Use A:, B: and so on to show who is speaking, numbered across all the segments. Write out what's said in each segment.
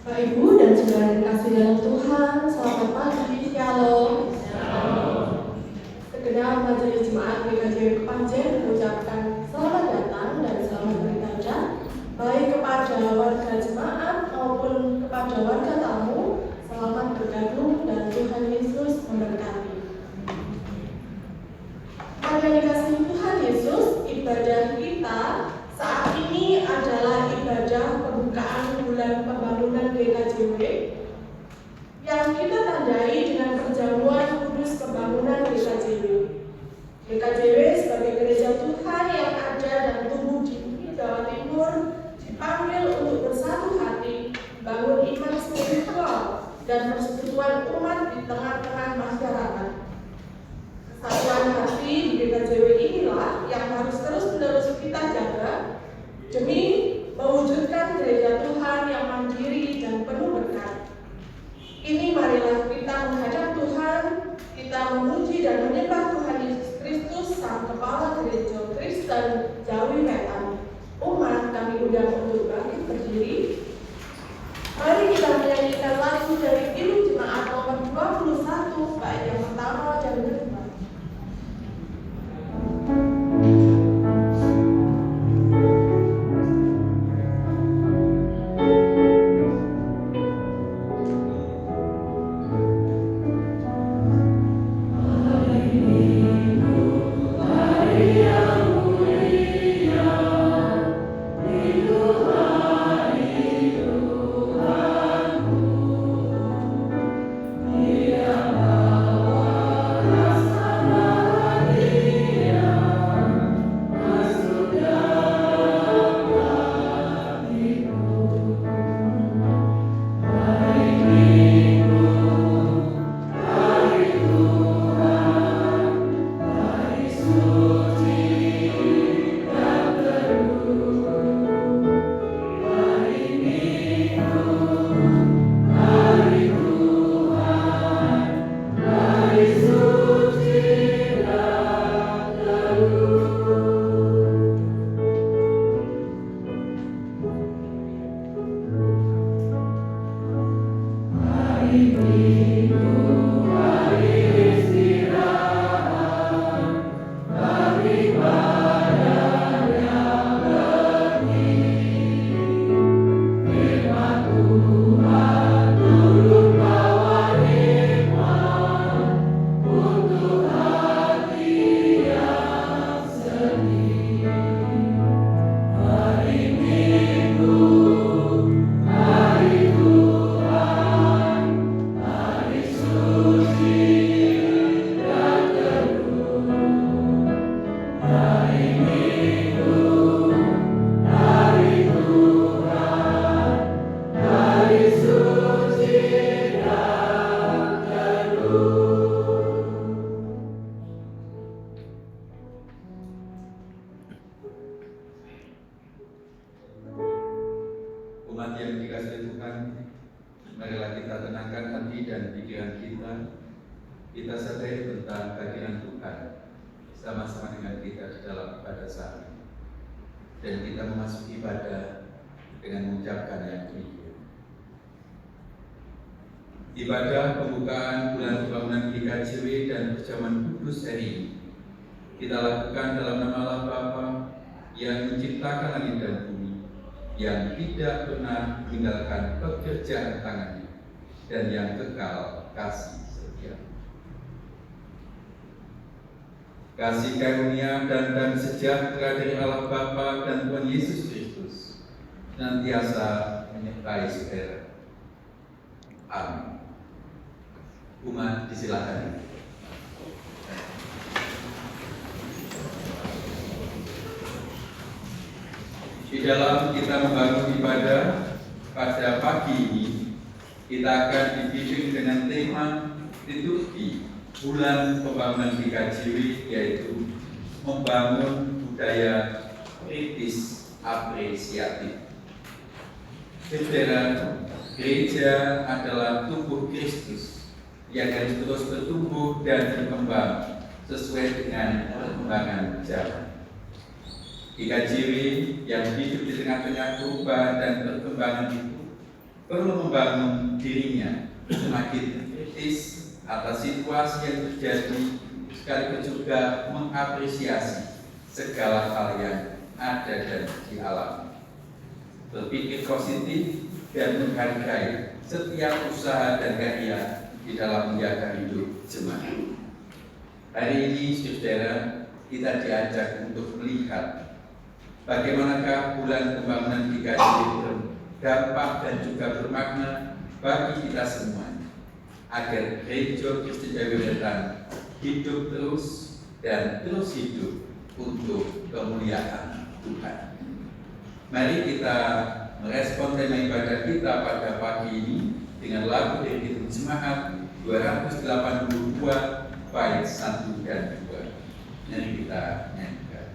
A: Bapak Ibu dan saudara dikasih dalam Tuhan, selamat pagi, Shalom. Segenap majelis jemaat GKJ Kepanjen mengucapkan selamat datang dan selamat beribadah, baik kepada warga jemaat maupun kepada warga tamu. Selamat bergabung dan Tuhan Yesus memberkati. Pada dikasih Tuhan Yesus, ibadah kita saat ini adalah ibadah pembukaan bulan pembangunan GKJW yang kita tandai dengan perjamuan kudus pembangunan GKJW. GKJW sebagai gereja Tuhan yang ada dan tumbuh di bumi Jawa Timur dipanggil untuk bersatu hati, bangun iman spiritual dan persekutuan umat di tengah-tengah masyarakat. Kesatuan hati di GKJW inilah yang harus terus-menerus kita jaga demi mewujudkan gereja Tuhan yang mandiri dan penuh berkat. Ini marilah kita menghadap Tuhan, kita memuji dan menyembah Tuhan Yesus Kristus, Sang Kepala Gereja Kristen Jawi Wetan. Umat kami undang untuk bangkit berdiri. Mari kita menyanyikan lagu dari Ilu Jemaat nomor 21, bait yang pertama dan kedua.
B: Umat yang dikasihi Tuhan, marilah kita tenangkan hati dan pikiran kita. Kita sadari tentang kehadiran Tuhan sama-sama dengan kita di dalam ibadah saat ini. Dan kita memasuki ibadah dengan mengucapkan yang demikian. Ibadah pembukaan bulan pembangunan GKJW dan perjamuan kudus hari ini kita lakukan dalam nama Allah Bapa yang menciptakan langit dan bumi, yang tidak pernah meninggalkan pekerjaan tangannya, dan yang kekal kasih setia. Kasih karunia dan damai sejahtera dari Allah Bapa dan Tuhan Yesus Kristus senantiasa menyertai saudara. Amin. Umat disilakan. Di dalam kita membangun ibadah pada pagi ini, kita akan dibimbing dengan tema liturgi bulan pembangunan GKJW, yaitu membangun budaya kritis apresiatif. Saudara, gereja adalah tubuh Kristus yang harus terus bertumbuh dan berkembang sesuai dengan perkembangan zaman. GKJW yang hidup di tengah-tengah perubahan dan perkembangan itu perlu membangun dirinya semakin kritis atas situasi yang terjadi, sekaligus juga mengapresiasi segala hal yang ada dan dialami. Berpikir positif dan menghargai setiap usaha dan karya di dalam menjaga hidup jemaat. Hari ini, saudara, kita diajak untuk melihat bagaimanakah bulan pembangunan GKJ berdampak dan juga bermakna bagi kita semua, agar Gereja Kristen Jawi Wetan hidup terus dan terus hidup untuk kemuliaan Tuhan. Mari kita merespon tema ibadah kita pada pagi ini dengan lagu dari Himne Jemaat 282 bait 1 dan 2. Mari kita nyanyikan.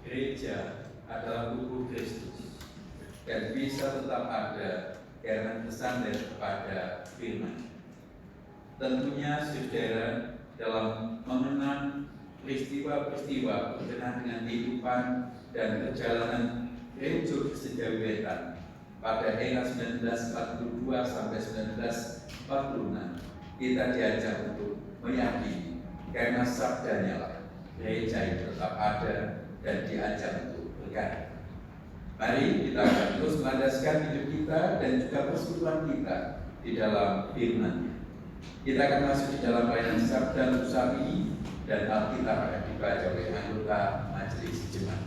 B: Gereja adalah tubuh Kristus dan bisa tetap ada karena bersandar kepada firman. Tentunya saudara, dalam mengenang peristiwa-peristiwa berkenaan dengan kehidupan dan perjalanan Gereja Kristen Jawi Wetan pada era 1942 sampai 1946, kita diajak untuk meyakini karena sabdanya lah gereja itu tetap ada dan diajak untuk berkarya. Mari kita akan terus melandaskan hidup kita dan juga persekutuan kita di dalam firman. Kita akan masuk di dalam pelayanan sabda untuk saat ini, dan Alkitab akan dibaca oleh anggota majelis jemaat.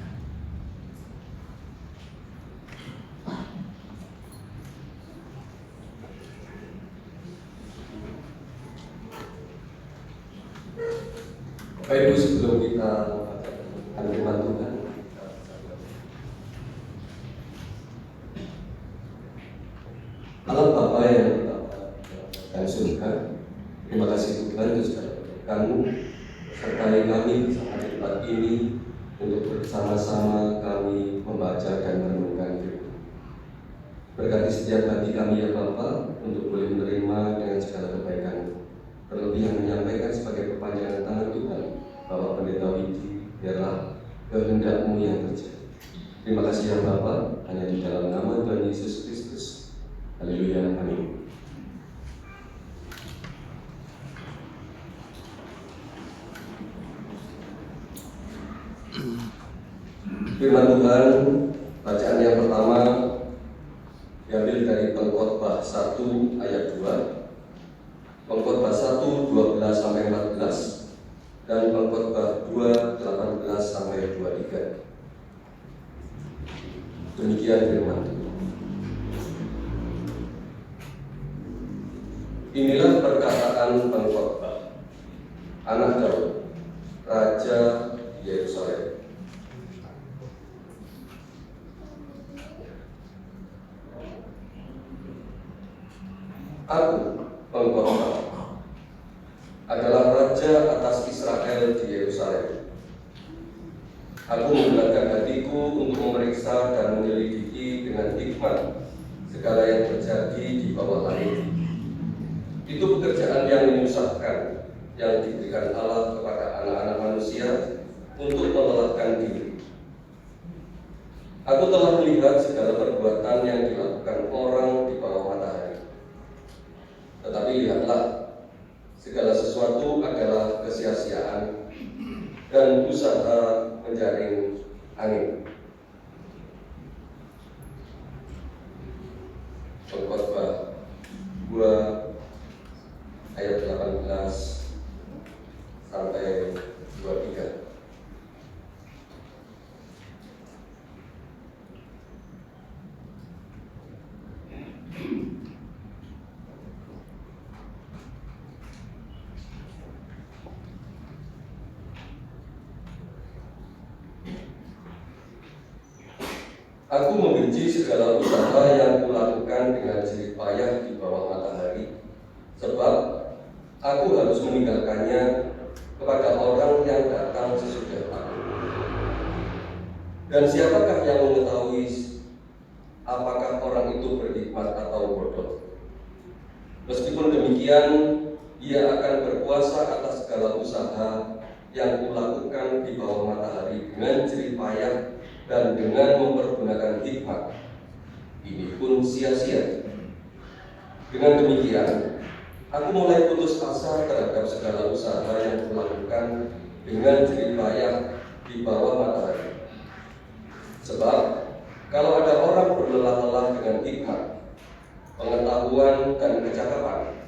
C: Bapak Ibu, sebelum kita akan firman Tuhan, Allah Bapa yang dan surga, terima kasih Tuhan untuk segala berkat-Mu, sertai kami bersama di tempat ini untuk bersama-sama kami membaca dan merenungkan firman. Berkati setiap hati kami ya Bapa, untuk boleh menerima dengan segala kebaikan, terlebih yang menyampaikan sebagai perpanjangan tangan Tuhan, Bapak Pendeta Widi, biarlah kehendak-Mu yang terjadi. Terima kasih ya Bapa, hanya di dalam nama Tuhan Yesus Kristus. Haleluya, amin. Firman Tuhan bacaan yang pertama diambil dari Pengkhotbah 1 ayat 2, Pengkhotbah 1 12 sampai 14, dan Pengkhotbah 2 18 sampai 23. Demikian firman Tuhan. Inilah perkataan pengkhotbah, anak Daud, Raja Yerusalem. Aku, pengkhotbah, adalah raja atas Israel di Yerusalem. Aku menggunakan hatiku untuk memeriksa dan menyelidiki dengan hikmat segala yang terjadi di bawah langit. Itu pekerjaan yang menyusahkan yang diberikan Allah kepada anak-anak manusia untuk melelahkan diri. Aku telah melihat segala perbuatan yang dilakukan orang di bawah matahari. Tetapi lihatlah, segala sesuatu adalah kesia-siaan dan usaha menjaring angin. Pengkhotbah 2 ayat 18 sampai 23. Aku membenci segala usaha yang kulakukan dengan jerih payah di bawah matahari, sebab aku harus meninggalkannya kepada orang yang datang sesudah aku. Dan siapakah yang mengetahui apakah orang itu berhikmat atau bodoh? Meskipun demikian, ia akan berkuasa atas segala usaha yang kulakukan di bawah matahari dengan jerih payah dan dengan mempergunakan hikmat. Ini pun sia-sia. Dengan demikian, aku mulai putus asa terhadap segala usaha yang kulakukan dengan jerih payah di bawah matahari. Sebab kalau ada orang berlelah-lelah dengan hikmat, pengetahuan dan kecakapan,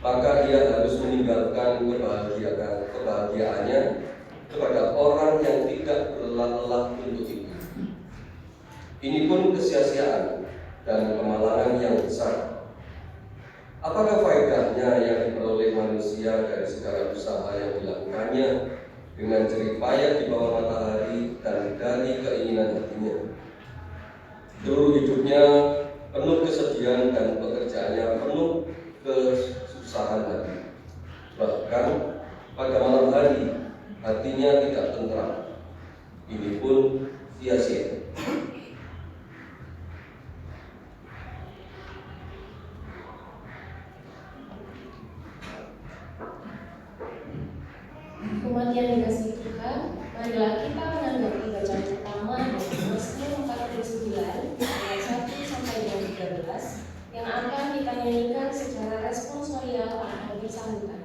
C: maka ia harus meninggalkan kebahagiaannya kepada orang yang tidak berlelah-lelah untuk itu. Ini pun kesia-siaan dan kemalangan yang besar. Apakah faedahnya yang diperoleh manusia dari segala usaha yang dilakukannya dengan jerih payah di bawah matahari dan dari keinginan hatinya? Seluruh hidupnya penuh kesedihan dan pekerjaannya penuh kesusahan hati. Bahkan pada malam hari hatinya tidak tentram. Ini pun sia-sia.
D: Umat yang dikasihi Tuhan, marilah kita menanggapi bacaan pertama dari Mazmur 49 ayat 1 sampai dengan 13 yang akan kita nyanyikan secara responsorial atau bersambutan.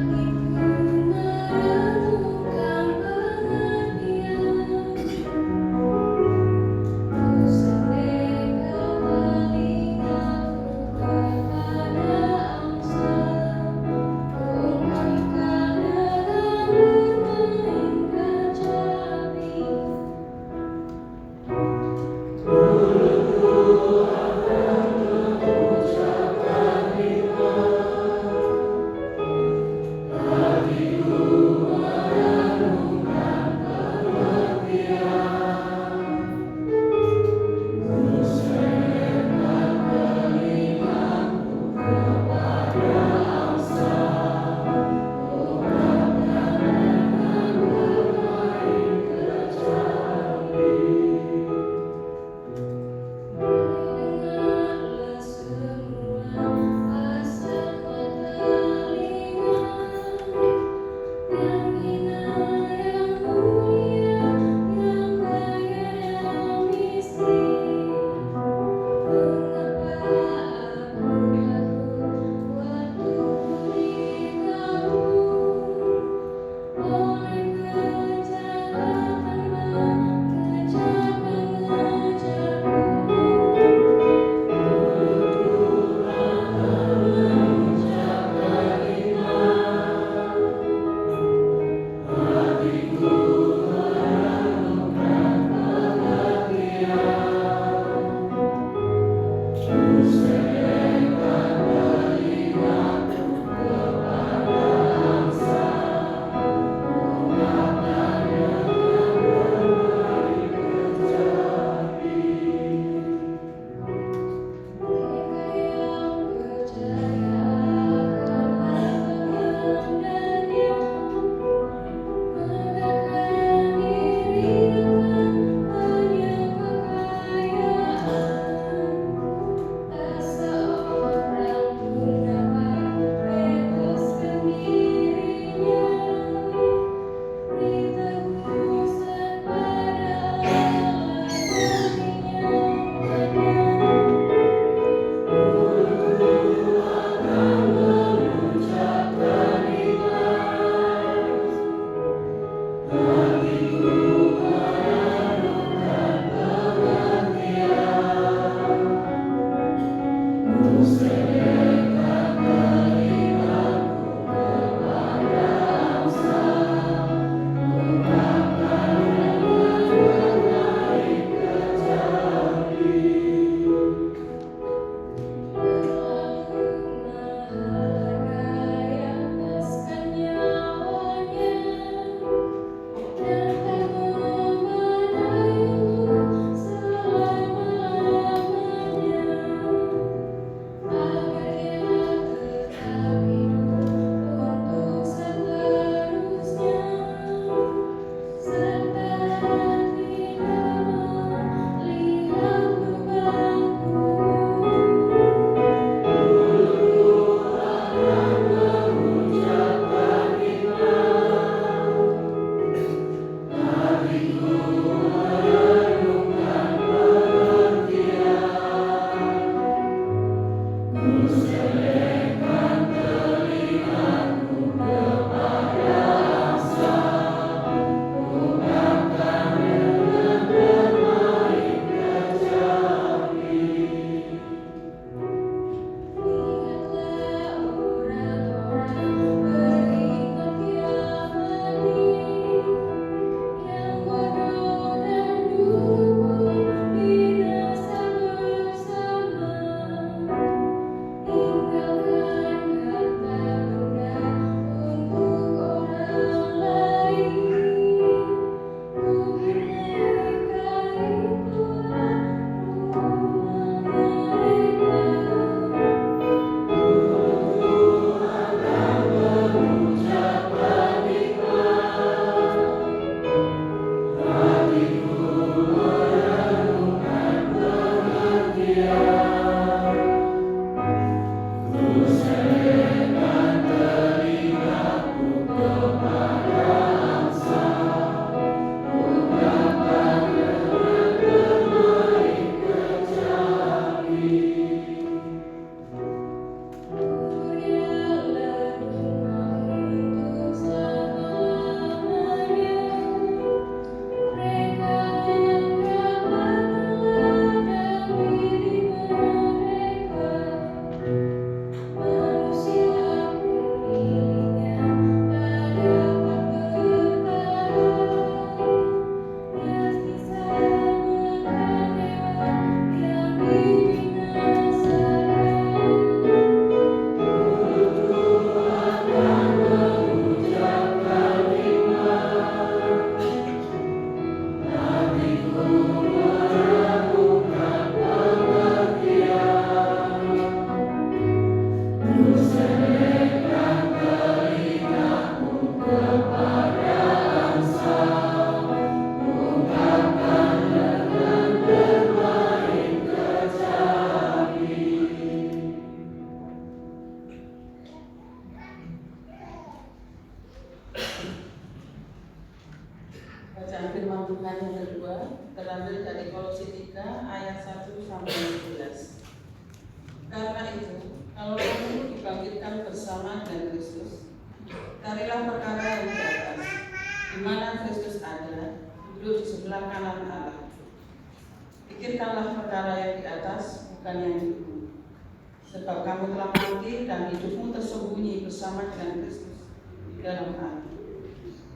E: Hatiku Bacaan firman Tuhan yang kedua terambil dari Kolose 3 ayat 1 sampai 11. Karena itu, kalau kamu dibangkitkan bersama dengan Kristus, carilah perkara yang di atas, di mana Kristus ada, duduk di sebelah kanan Allah. Pikirkanlah perkara yang di atas, bukan yang di bumi. Sebab kamu telah mati dan hidupmu tersembunyi bersama dengan Kristus di dalam Allah.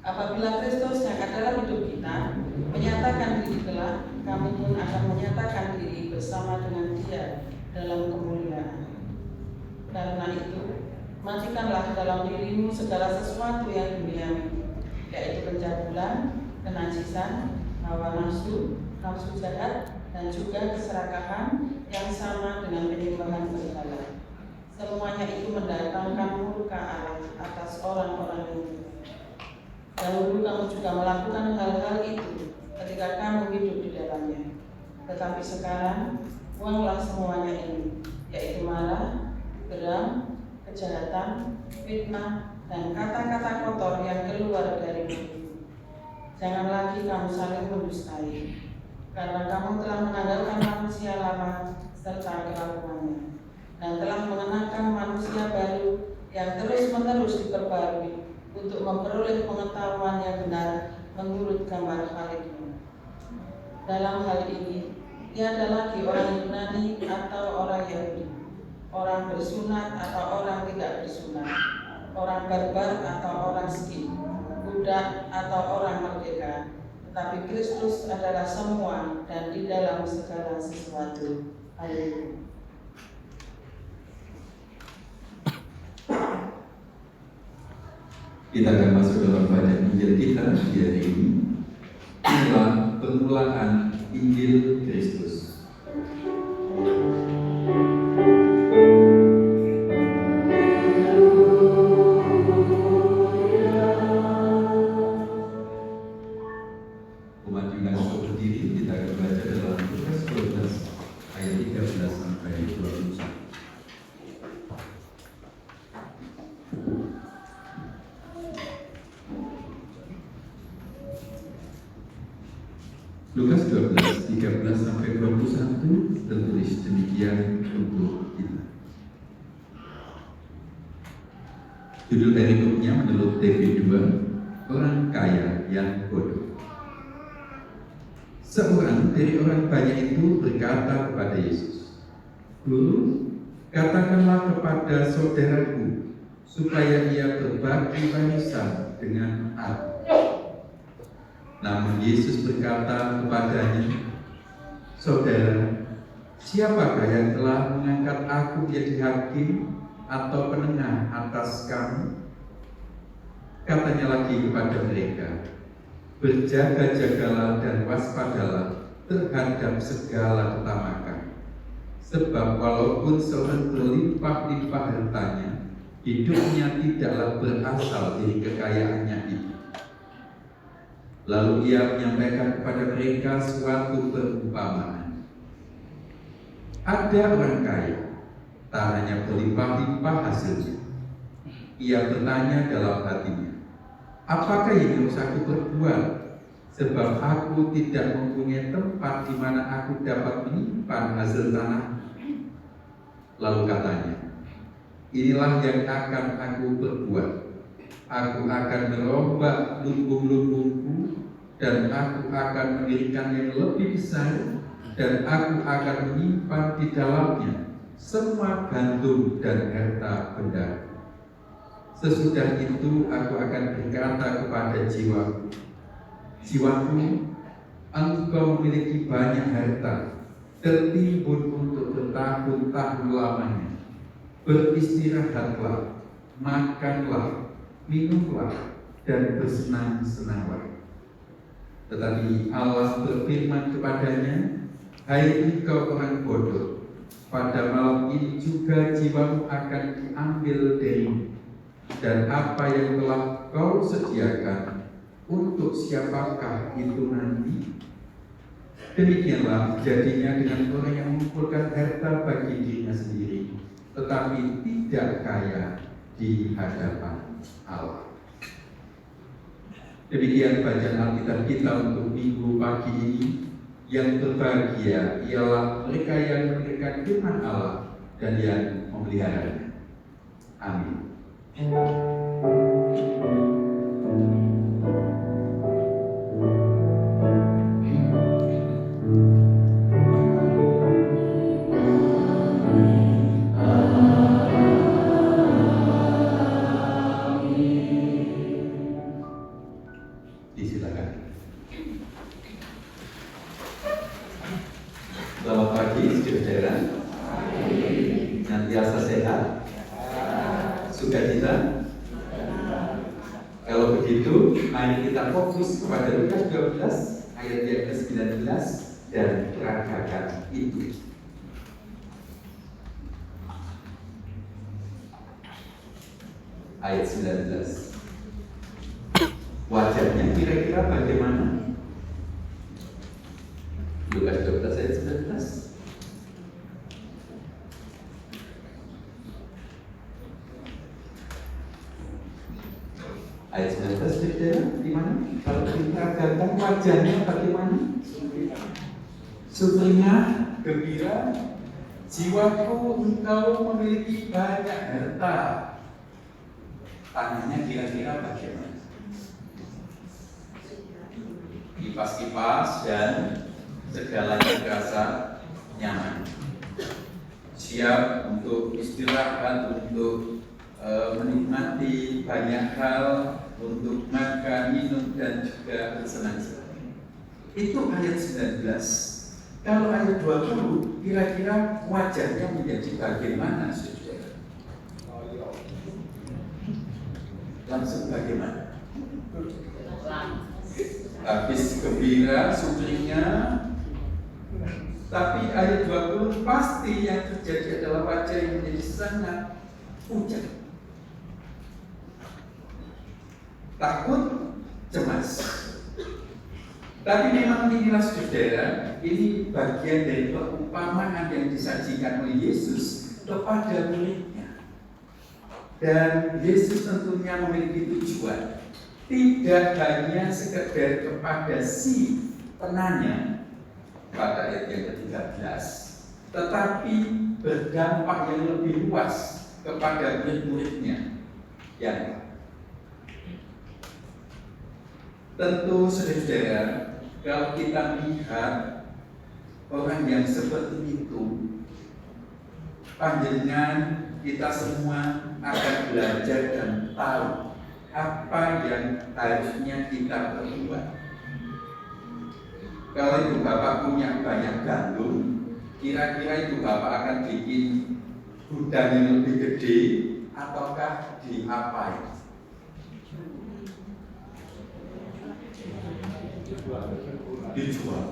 E: Apabila Kristus yang adalah hidup kita menyatakan diri kelak, kamu pun akan menyatakan diri bersama dengan Dia dalam kemuliaan. Karena itu, matikanlah dalam dirimu segala sesuatu yang duniawi, yaitu pencabulan, kenajisan, hawa nafsu, nafsu jahat, dan juga keserakahan yang sama dengan penyembahan berhala. Semuanya itu mendatangkan murka Allah atas orang-orang yang dahulu kamu juga melakukan hal-hal itu ketika kamu hidup di dalamnya. Tetapi sekarang, buanglah semuanya ini, yaitu marah, geram, kejahatan, fitnah, dan kata-kata kotor yang keluar dari mulutmu. Jangan lagi kamu saling mendustai, karena kamu telah menanggalkan manusia lama serta kelakuannya, dan telah mengenakan manusia baru yang terus-menerus diperbarui untuk memperoleh pengetahuan yang benar menurut gambar Khaliknya. Dalam hal ini, tiada lagi orang Yunani atau orang Yahudi, orang bersunat atau orang tidak bersunat, orang barbar atau orang Skit, budak atau orang merdeka, tetapi Kristus adalah semua dan di dalam segala sesuatu. Haleluya.
B: Kita akan masuk dalam bacaan Injil kita di hari ini. Inilah permulaan Injil Kristus. Umat Yunani berdiri, kita akan baca dalam Lukas 12 ayat 13 sampai 21. Lukas 12, 13 sampai 21 tertulis demikian untuk kita. Judul perikopnya menurut TV2, orang kaya yang bodoh. Seorang dari orang banyak itu berkata kepada Yesus, "Guru, katakanlah kepada saudaraku supaya ia berbagi warisan dengan aku." Namun Yesus berkata kepadanya, "Saudara, siapakah yang telah mengangkat aku menjadi hakim atau penengah atas kamu?" Katanya lagi kepada mereka, "Berjaga-jagalah dan waspadalah terhadap segala ketamakan. Sebab walaupun seorang berlimpah-limpah hartanya, hidupnya tidaklah berasal dari kekayaannya itu." Lalu ia menyampaikan kepada mereka suatu perumpamaan. Ada orang kaya, tanahnya berlimpah-limpah hasilnya. Ia bertanya dalam hatinya, "Apakah yang harus aku perbuat? Sebab aku tidak mempunyai tempat di mana aku dapat menyimpan hasil tanah." Lalu katanya, "Inilah yang akan aku perbuat. Aku akan merombak lumbung-lumbungku, dan aku akan mendirikan yang lebih besar, dan aku akan menyimpan di dalamnya semua gandum dan harta benda. Sesudah itu aku akan berkata kepada jiwaku, jiwaku, engkau memiliki banyak harta, tertimbun untuk bertahun-tahun lamanya. Beristirahatlah, makanlah, minumlah, dan bersenang-senanglah." Tetapi Allah berfirman kepadanya, "Hai engkau orang bodoh, pada malam ini juga jiwamu akan diambil darimu, dan apa yang telah kau sediakan, untuk siapakah itu nanti?" Demikianlah jadinya dengan orang yang mengumpulkan harta bagi dirinya sendiri, tetapi tidak kaya di hadapan Allah. Demikian bacaan Alkitab kita untuk minggu pagi ini. Yang berbahagia ialah mereka yang mendengarkan firman Allah dan yang memeliharanya. Amin. Disilakan. Selamat pagi, saudara. Senantiasa sehat, sukacita. Kalau begitu, mari kita fokus kepada Lukas 12 ayat yang ke-19 dan peragakan itu. Ayat 19. Wajahnya kira-kira bagaimana? Lukas 12 ayat 19. Ayat 19 saudara, di mana? Kalau kita katakan wajahnya bagaimana? Sumringah, gembira, jiwaku engkau memiliki banyak harta. Tangannya kira-kira bagaimana? Kipas-kipas dan segalanya terasa nyaman, siap untuk istirahat, untuk menikmati banyak hal, untuk makan, minum, dan juga bersenang-senang. Itu ayat 19. Kalau ayat 20, kira-kira wajahnya menjadi bagaimana, saudara? Langsung bagaimana? Habis gembira, sumringah. Tapi ayat 20 pasti yang terjadi adalah wajah yang menjadi sangat pucat, takut, cemas. Tapi memang inilah saudara, ini bagian dari perumpamaan yang disajikan oleh Yesus kepada muridnya. Dan Yesus tentunya memiliki tujuan, tidak hanya sekedar kepada si penanya pada ayat yang ke-13, tetapi berdampak yang lebih luas kepada murid-muridnya. Yang tentu saudara, kalau kita melihat orang yang seperti itu, panjenengan kita semua akan belajar dan tahu apa yang harusnya kita perbuat. Kalau ibu bapak punya banyak gandum, kira-kira ibu bapak akan bikin gudang yang lebih gede ataukah diapain? Dijual.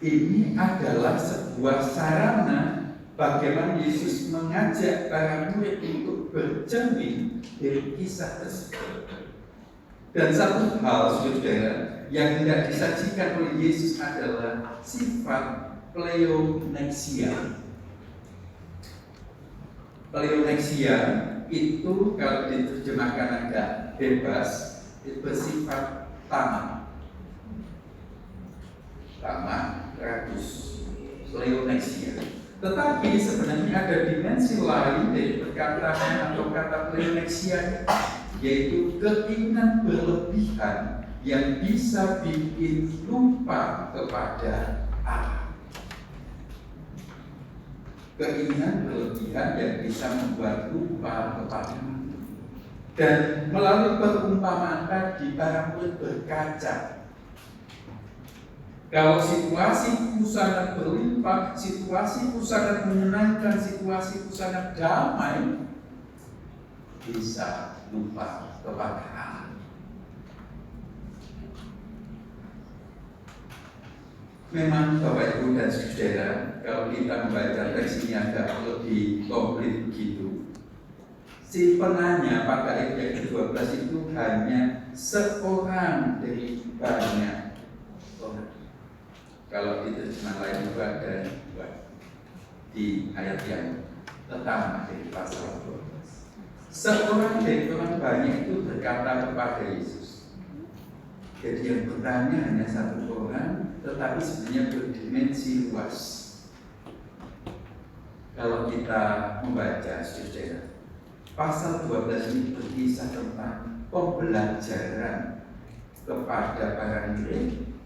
B: Ini adalah sebuah sarana bagaimana Yesus mengajak para murid untuk bercermin dari kisah tersebut. Dan satu hal saudara yang hendak disajikan oleh Yesus adalah sifat pleonexia. Pleonexia itu kalau diterjemahkan agak bebas, itu bersifat tamak, rakus, pleonexia. Tetapi sebenarnya ada dimensi lain dari perkataan atau kata pleonexia, yaitu keinginan berlebihan yang bisa bikin lupa kepada Allah. Keinginan berlebihan yang bisa membuat lupa kepada Allah. Dan melalui perumpamaan tadi, para murid berkaca. Kalau situasiku sangat berlimpah, situasiku sangat menyenangkan, situasiku sangat damai, bisa lupa kepada Allah. Memang Bapak Ibu dan Saudara, kalau kita membaca teks ini agak lebih komplit begitu. Si penanya pada ayat yang ke-12 itu hanya seorang dari banyak orang. Kalau di terjemahan lain itu ada dua di ayat yang pertama dari pasal 12. Seorang dari orang banyak itu berkata kepada Yesus. Jadi yang bertanya hanya satu orang, tetapi sebenarnya berdimensi luas. Kalau kita membaca saudara, pasal 12 ini berkisah tentang pembelajaran kepada para murid,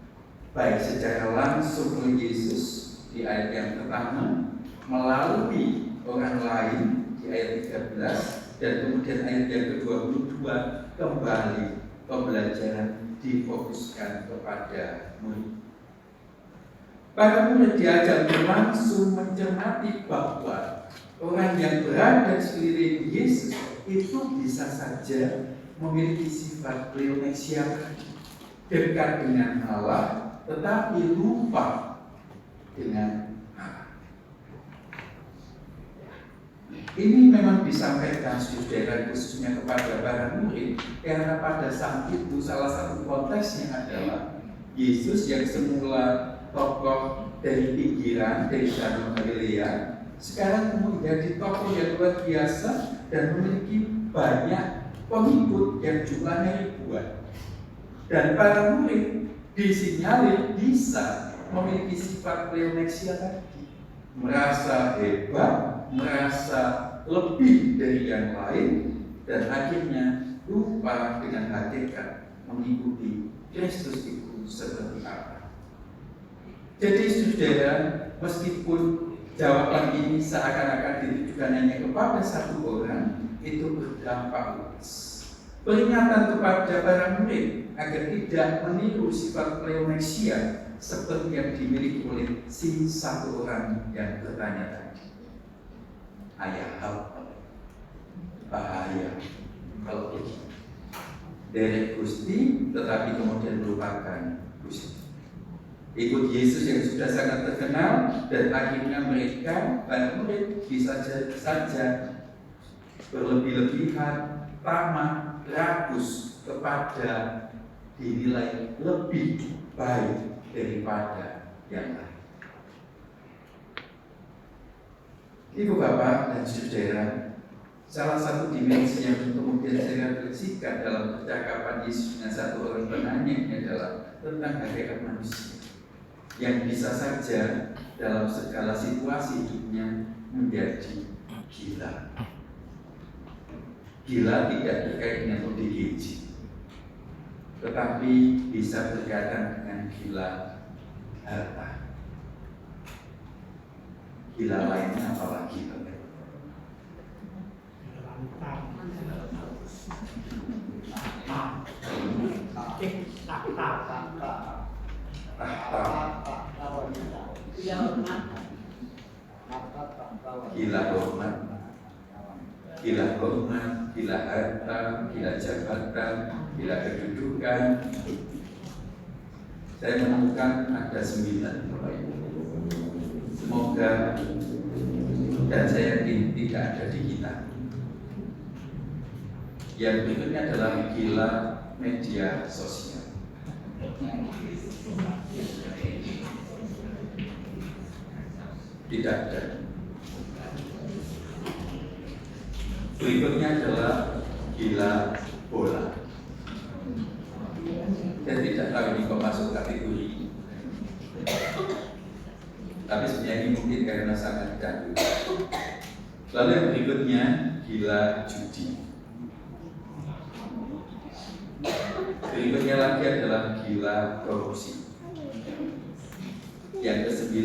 B: baik secara langsung oleh Yesus di ayat yang pertama, melalui orang lain di ayat 13, dan kemudian ayat yang ke-22 kembali pembelajaran difokuskan kepada murid. Para murid diajak langsung mencermati bahwa orang yang berada di sekeliling Yesus itu bisa saja memiliki sifat pleoneksia, dekat dengan Allah tetapi lupa dengan Allah. Ini memang disampaikan saudara khususnya kepada para murid, karena pada saat itu salah satu konteksnya adalah Yesus yang semula tokoh dari pinggiran, dari Danau Galilea, sekarang menjadi tokoh yang luar biasa dan memiliki banyak pengikut yang jumlahnya ribuan. Dan para murid disinyalir bisa memiliki sifat pleoneksia tadi, merasa hebat, merasa lebih dari yang lain, dan akhirnya lupa dengan hakikat mengikuti Kristus itu seperti apa. Jadi saudara, meskipun jawaban ini seakan-akan ditujukan hanya kepada satu orang, itu berdampak luas. Peringatan kepada para murid agar tidak meniru sifat pleoneksia seperti yang dimiliki oleh si satu orang yang bertanya tadi. Ayah, bahaya kalau begitu. Derek Gusti, tetapi kemudian melupakan Gusti. Ikut Yesus yang sudah sangat terkenal, dan akhirnya mereka, para murid, bisa saja berlebih-lebihan, tamak, rakus kepada dinilai lebih baik daripada yang lain. Ibu bapak dan saudara, salah satu dimensi yang kemudian saya refleksikan dalam percakapan Yesus dengan satu orang penanya adalah tentang hakikat manusia yang bisa saja dalam segala situasi hidupnya menjadi gila. Gila tidak terkait dengan ODGJ, tetapi bisa berkaitan dengan gila harta. Gila lainnya apalagi? Gila hormat, gila harta, gila jabatan, gila kedudukan. Saya menemukan ada 9. Semoga, dan saya yakin tidak ada di kita. Yang berikutnya adalah gila media sosial. Tidak ada. Berikutnya adalah gila bola. Saya tidak tahu ini kok masuk kategori, tapi sebenarnya ini mungkin karena sangat candu. Lalu yang berikutnya gila judi. Berikutnya lagi adalah gila korupsi. Yang ke-9,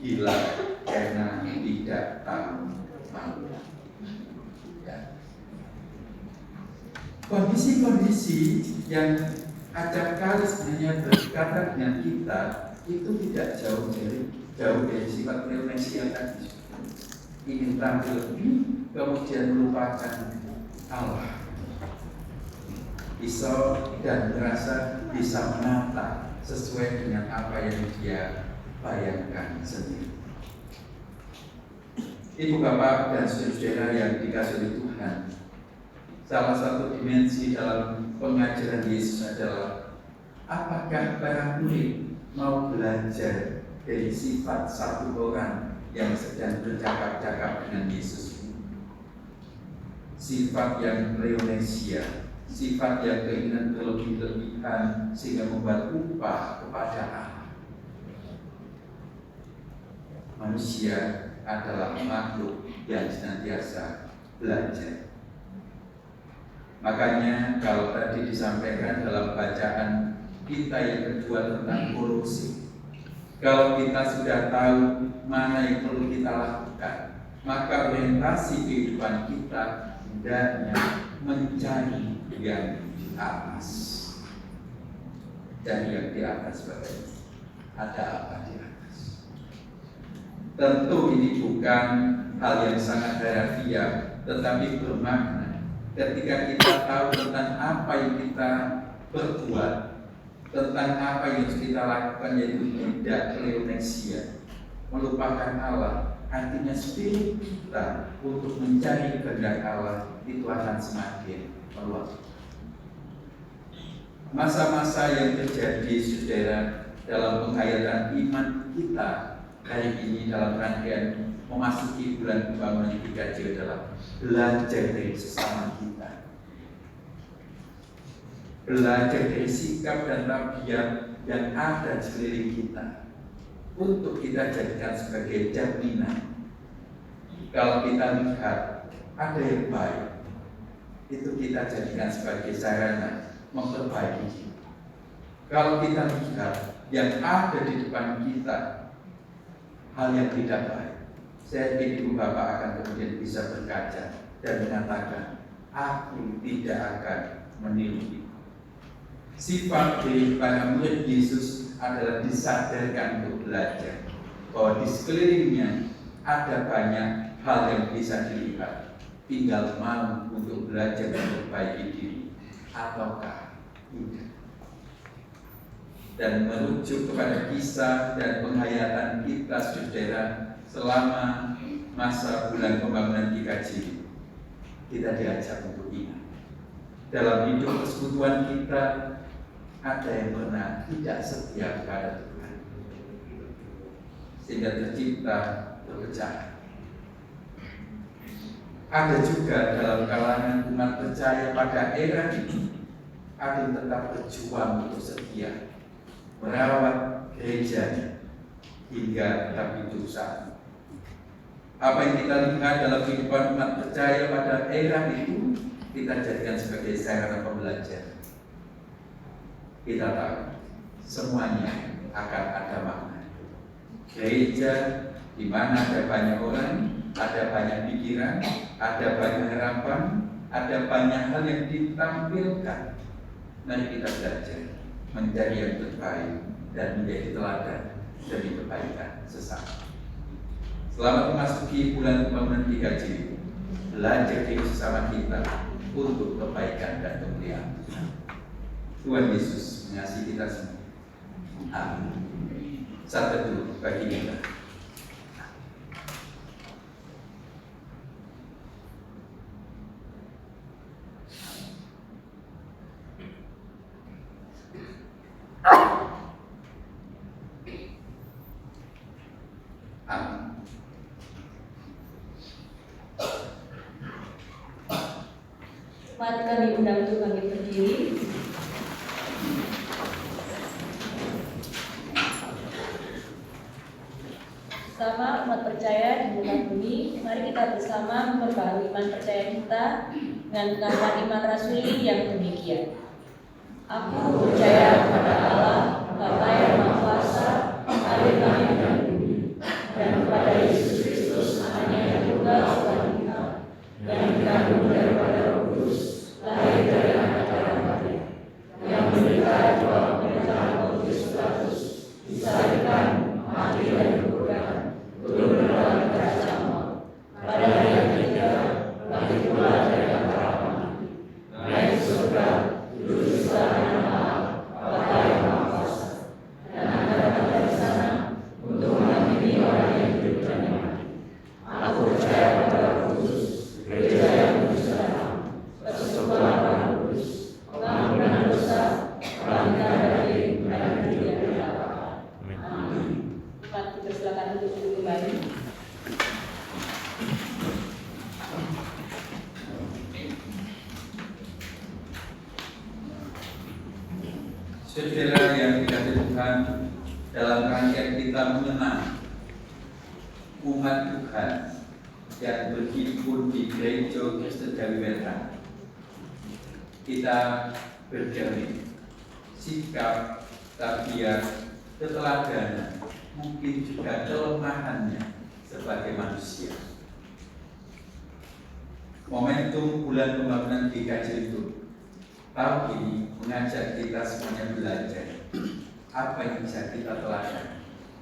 B: gila karena tidak tahu malu. Ya. Kondisi-kondisi yang acap kali sebenarnya berdekatan dengan kita itu tidak jauh dari sifat pleoneksia tadi. Ingin tampil lebih, kemudian melupakan Allah. Bisa dan merasa bisa menata sesuai dengan apa yang dia bayangkan sendiri. Ibu bapak dan saudara yang dikasihi oleh Tuhan, salah satu dimensi dalam pengajaran Yesus adalah apakah para murid mau belajar dari sifat satu orang yang sedang bercakap-cakap dengan Yesus. sifat yang reonesia, sifat yang keinginan berlebih-lebihan sehingga membuat upah kepada Allah. Manusia adalah makhluk yang senantiasa belajar. Makanya kalau tadi disampaikan dalam bacaan kita yang kedua tentang korupsi, kalau kita sudah tahu mana yang perlu kita lakukan, maka orientasi kehidupan kita hendaknya mencari yang di atas. Dan yang di atas bagaimana? Ada apa di atas? Tentu ini bukan hal yang sangat harafiah, tetapi bermakna. Ketika kita tahu tentang apa yang kita berbuat, tentang apa yang harus kita lakukan, yaitu tidak reonesia, melupakan Allah, artinya spirit kita untuk mencari kehendak Allah itu akan semakin meluas. Masa-masa yang terjadi, saudara, dalam penghayatan iman kita hari ini dalam rangkaian memasuki bulan pembangunan GKJ adalah belajar dari sesama kita, belajar dari sikap dan tabiat yang ada di sekeliling kita untuk kita jadikan sebagai jaminan. Kalau kita lihat ada yang baik, itu kita jadikan sebagai sarana memperbaiki kita. Kalau kita lihat yang ada di depan kita hal yang tidak baik, saya yakin ibu bapak akan kemudian bisa berkaca dan mengatakan, aku tidak akan meniru. Sifat dari para murid Yesus adalah disadarkan untuk belajar bahwa di sekelilingnya ada banyak hal yang bisa dilihat, tinggal mau untuk belajar memperbaiki diri ataukah tidak. Dan merujuk kepada kisah dan penghayatan kita, saudara, selama masa bulan pembangunan GKJ, kita diajak untuk ingat dalam hidup persekutuan kita ada yang pernah tidak setia kepada Tuhan sehingga tercipta perpecahan. Ada juga dalam kalangan umat percaya pada era ini ada yang tetap berjuang untuk setia merawat gerejanya hingga tetap hidup saat. Apa yang kita lihat dalam kehidupan umat percaya pada era itu kita jadikan sebagai sarana pembelajaran. Kita tahu semuanya akan ada makna. Gereja di mana ada banyak orang, ada banyak pikiran, ada banyak harapan, ada banyak hal yang ditampilkan. Mari kita belajar mencari yang terbaik dan menjadi teladan demi kebaikan sesama. Selamat memasuki bulan pembangunan GKJ. Belajar dari sesama kita untuk kebaikan dan kemuliaan Tuhan Yesus mengasihi kita semua. Amin. Satu dulu bagi kita.
D: Mari kami undang untuk kami berdiri. Sama umat percaya di muka bumi, mari kita bersama memperbarui iman percaya kita dengan ungkapan iman rasuli yang demikian. Aku percaya kepada Allah, Bapa yang Maha Kuasa, Hadir langit dan bumi, dan kepada Yesus Kristus, anaknya yang tunggal Tuhan kita, yang dikandung daripada Roh Kudus, lahir dari anak darah Maria, yang menderita di bawah pemerintahan Pontius Pilatus, disalibkan, mati dan dikuburkan, turun ke dalam kerajaan maut. Pada hari yang ketiga, bangkit pula dari antara mati, naik ke surga, duduk di sebelah kanan Allah, Bapa yang Maha Kuasa, dan akan datang dari sana untuk mengampuni orang yang hidup dan yang mati.
B: Saudara yang dikasihi Tuhan, dalam rangkaian kita mengenang umat Tuhan yang berhimpun di Gereja Kristen Jawi Wetan, kita bercermin sikap, tabiat, keteladanan, mungkin juga kelemahannya sebagai manusia. Momentum bulan pembangunan GKJ itu tahun ini mengajak kita semuanya belajar apa yang bisa kita teladan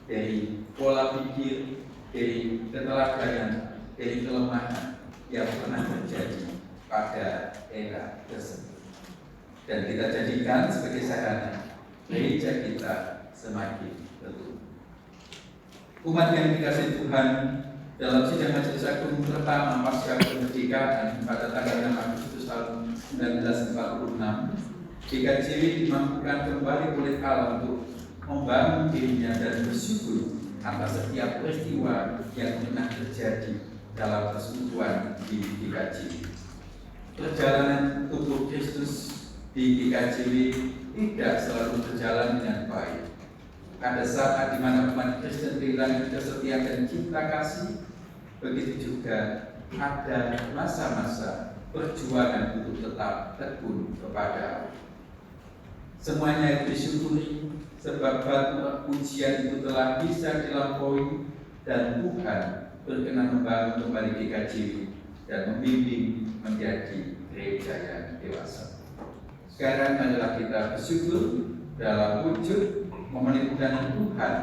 B: dari pola pikir, dari keteladanan, dari kelemahan yang pernah terjadi pada era tersebut, dan kita jadikan sebagai sarana gereja kita semakin teguh. Umat yang dikasihi Tuhan, dalam sidang majelis agung pertama pasca kemerdekaan pada tanggal 6 Agustus tahun 1946, GKJW dimampukan kembali oleh Allah untuk membangun dirinya dan bersyukur atas setiap peristiwa yang pernah terjadi dalam persekutuan di GKJW. Perjalanan tubuh Kristus di GKJW tidak selalu berjalan dengan baik. Ada saat di mana umat Kristen kehilangan kesetiaan dan cinta kasih, begitu juga ada masa-masa perjuangan untuk tetap tekun kepada Allah. Semuanya itu disyukuri sebab batu ujian itu telah bisa dilampaui dan Tuhan berkenan membangun kembali GKJW dan membimbing menjadi gereja yang dewasa. Sekarang adalah kita bersyukur dalam wujud memenuhi Tuhan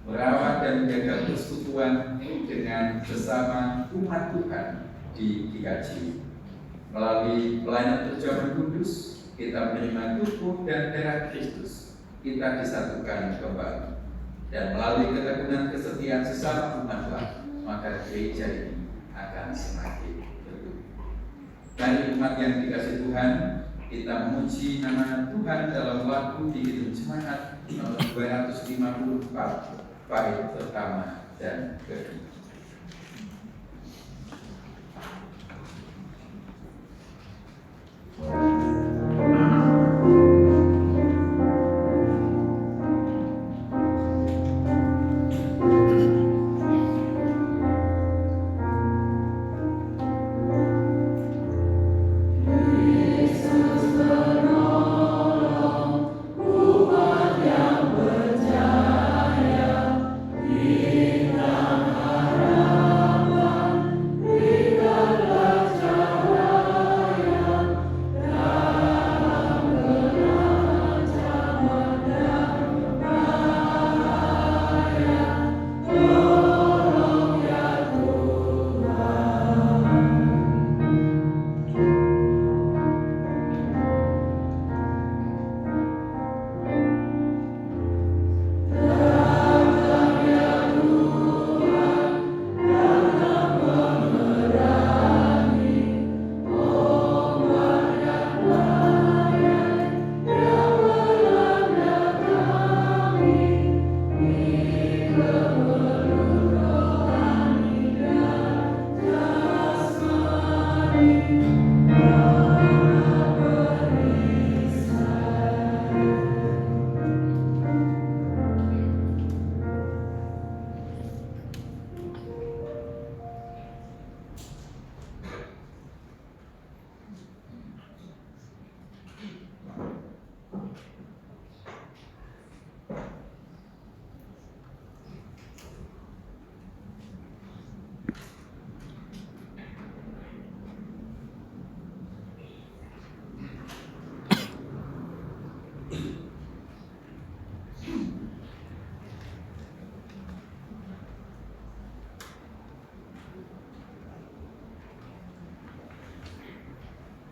B: merawat dan menjaga persekutuan dengan sesama umat Tuhan di GKJW. Melalui pelayanan perjamuan kudus, kita menerima tubuh dan darah Kristus, kita disatukan kembali. Dan melalui ketekunan kesetiaan sesama umatlah, maka gereja ini akan semakin teguh. Mari umat yang dikasihi Tuhan, kita memuji nama Tuhan dalam lagu di Kidung Jemaat nomor 254 bait pertama dan kedua.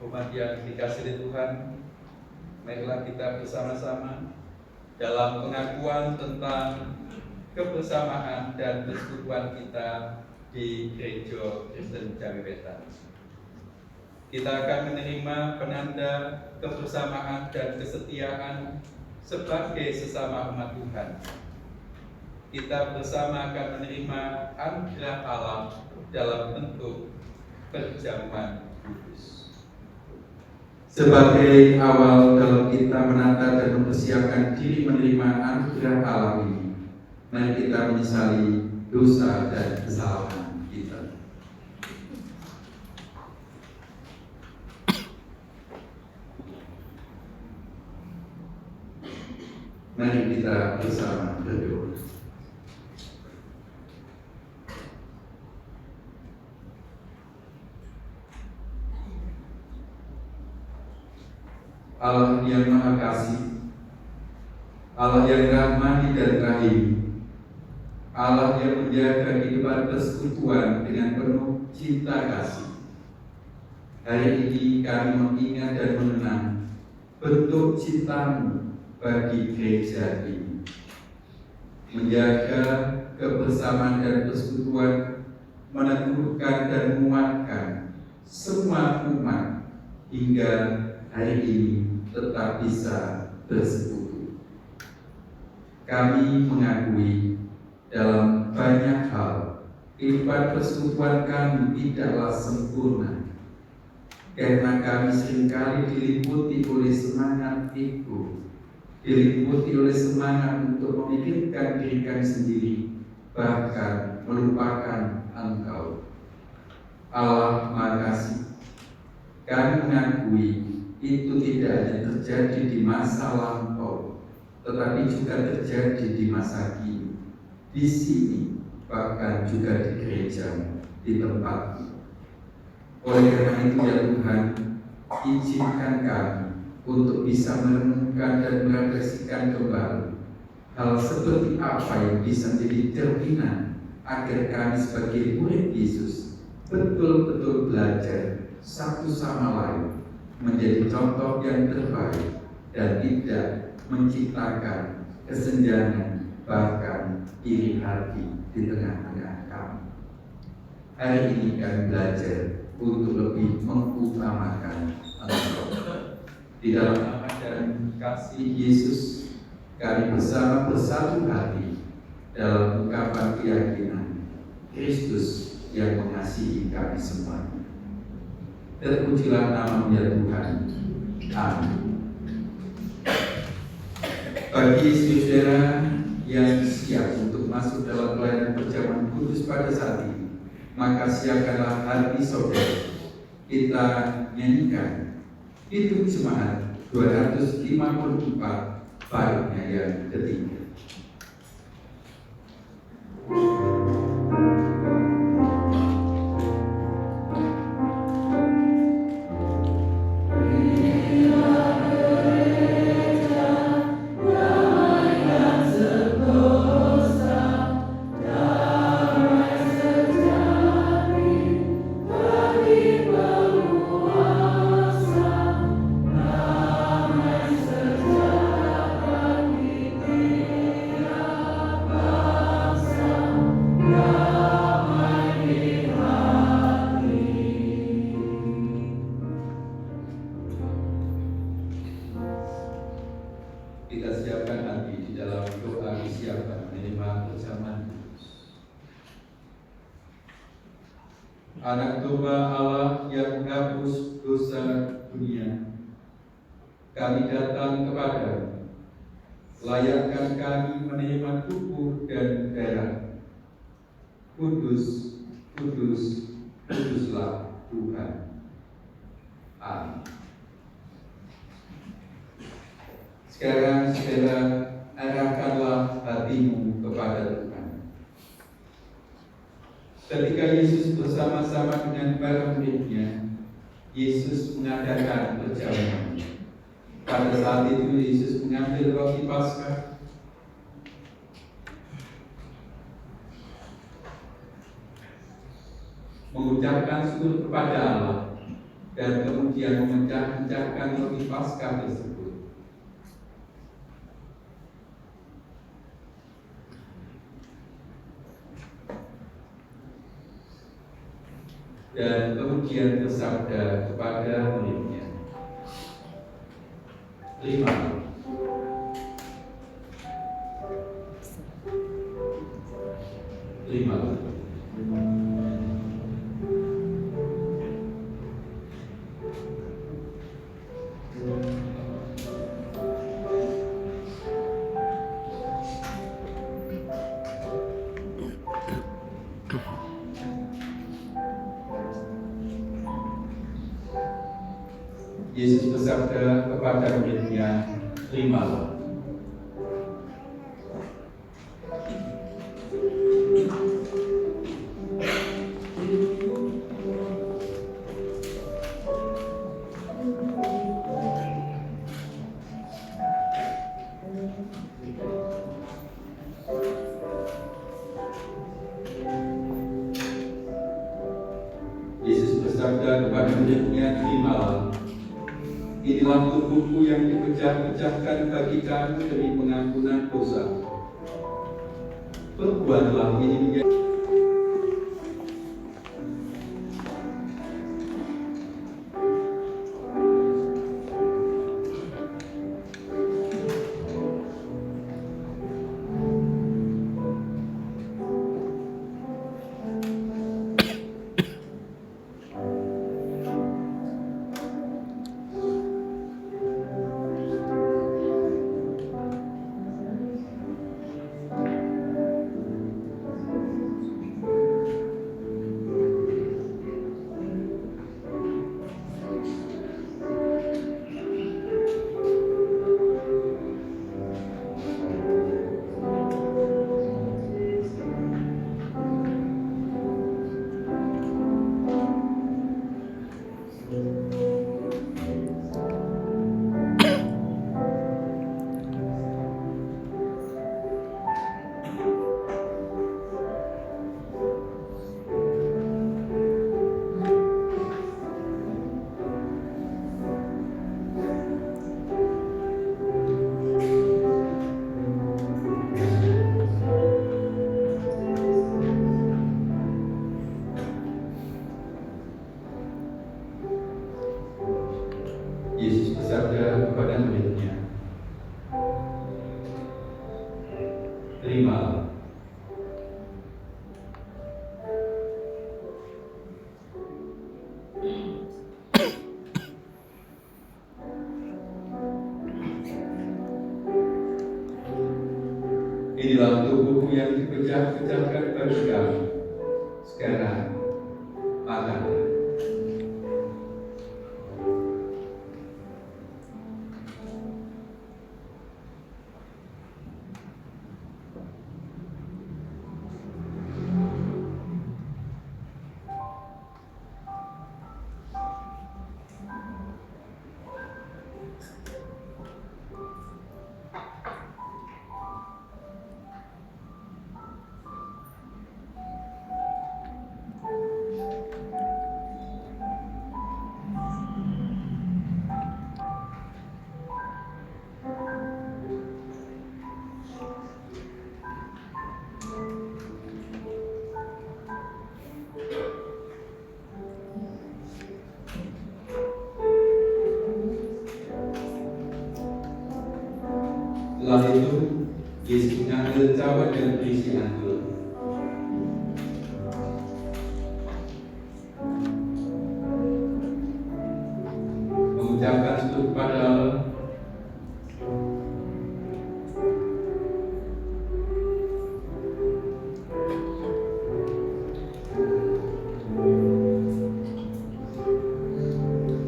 B: Umat yang dikasihi Tuhan, marilah kita bersama-sama dalam pengakuan tentang kebersamaan dan persekutuan kita di Gereja Kristen Jawi Wetan. Kita akan menerima penanda kebersamaan dan kesetiaan sebagai sesama umat Tuhan. Kita bersama akan menerima anugerah Allah dalam bentuk perjamuan kudus. Sebagai awal dalam kita menata dan mempersiapkan diri menerima anugerah Allah ini, mari kita menyesali dosa dan kesalahan kita. Mari kita bersama berdoa. Allah yang Maha Kasih, Allah yang rahmani dan rahim, Allah yang menjaga kehidupan persekutuan dengan penuh cinta kasih. Hari ini kami mengingat dan mengenang bentuk cinta-Mu bagi gereja ini. Menjaga kebersamaan dan persekutuan, meneguhkan dan menguatkan semua umat hingga hari ini tetap bisa bersekutu. Kami mengakui dalam banyak hal kehidupan persekutuan kami tidaklah sempurna, karena kami seringkali diliputi oleh semangat ego, diliputi oleh semangat untuk memikirkan diri kami sendiri, bahkan melupakan Engkau. Allah Maha Kasih, kami mengakui itu tidak hanya terjadi di masa lampau, tetapi juga terjadi di masa kini, di sini, bahkan juga di gereja, di tempat ini. Oleh karena itu ya Tuhan, izinkan kami untuk bisa merenungkan dan merefleksikan kembali hal seperti apa yang bisa menjadi cerminan agar kami sebagai murid Yesus betul-betul belajar satu sama lain, menjadi contoh yang terbaik dan tidak menciptakan kesenjangan bahkan iri hati di tengah-tengah kami. Hari ini kami belajar untuk lebih mengutamakan Engkau. Di dalam nama dan kasih Yesus, kami bersama bersatu hati dalam ungkapan keyakinan Kristus yang mengasihi kami semua. Terpujilah nama-Mu ya Tuhan. Amin. Bagi saudara yang siap untuk masuk dalam pelayanan perjamuan kudus pada saat ini, maka siapkanlah hati saudara. Kita nyanyikan Hidup Jemaat 254 baiknya yang ketiga. Kita siapkan hati di dalam doa disiapkan menerima perjamuan kudus. Anak domba Allah yang menghapus dosa dunia, kami datang kepadamu. Layakkan kami menerima tubuh dan darah. Kudus, kudus, kuduslah Tuhan. Amin. Sekarang saudara, arahkanlah hatimu kepada Tuhan. Ketika Yesus bersama-sama dengan para murid-Nya, Yesus mengadakan perjamuan. Pada saat itu Yesus mengambil roti Paskah, mengucapkan syukur kepada Allah, dan kemudian memecah-mecahkan roti Paskah tersebut. Dan kemudian bersabda kepada murid-Nya, "Terimalah, terimalah." Yesus bersabda kepada murid-Nya, "Terimalah." Yesus bersabda kepada murid-Nya, "Terimalah. Inilah tubuhku yang dipecah-pecahkan bagi kamu demi pengampunan dosa. Perbuatlah ini menjadi..." Yesus bersabda kepada murid-Nya, "Terimalah. Inilah tubuhku yang dipecah-pecahkan bagi kamu. Sekarang makanlah." Setelah itu, Yesus mengambil cawan dan berisi anggur. Mengucapkan syukur kepada Allah,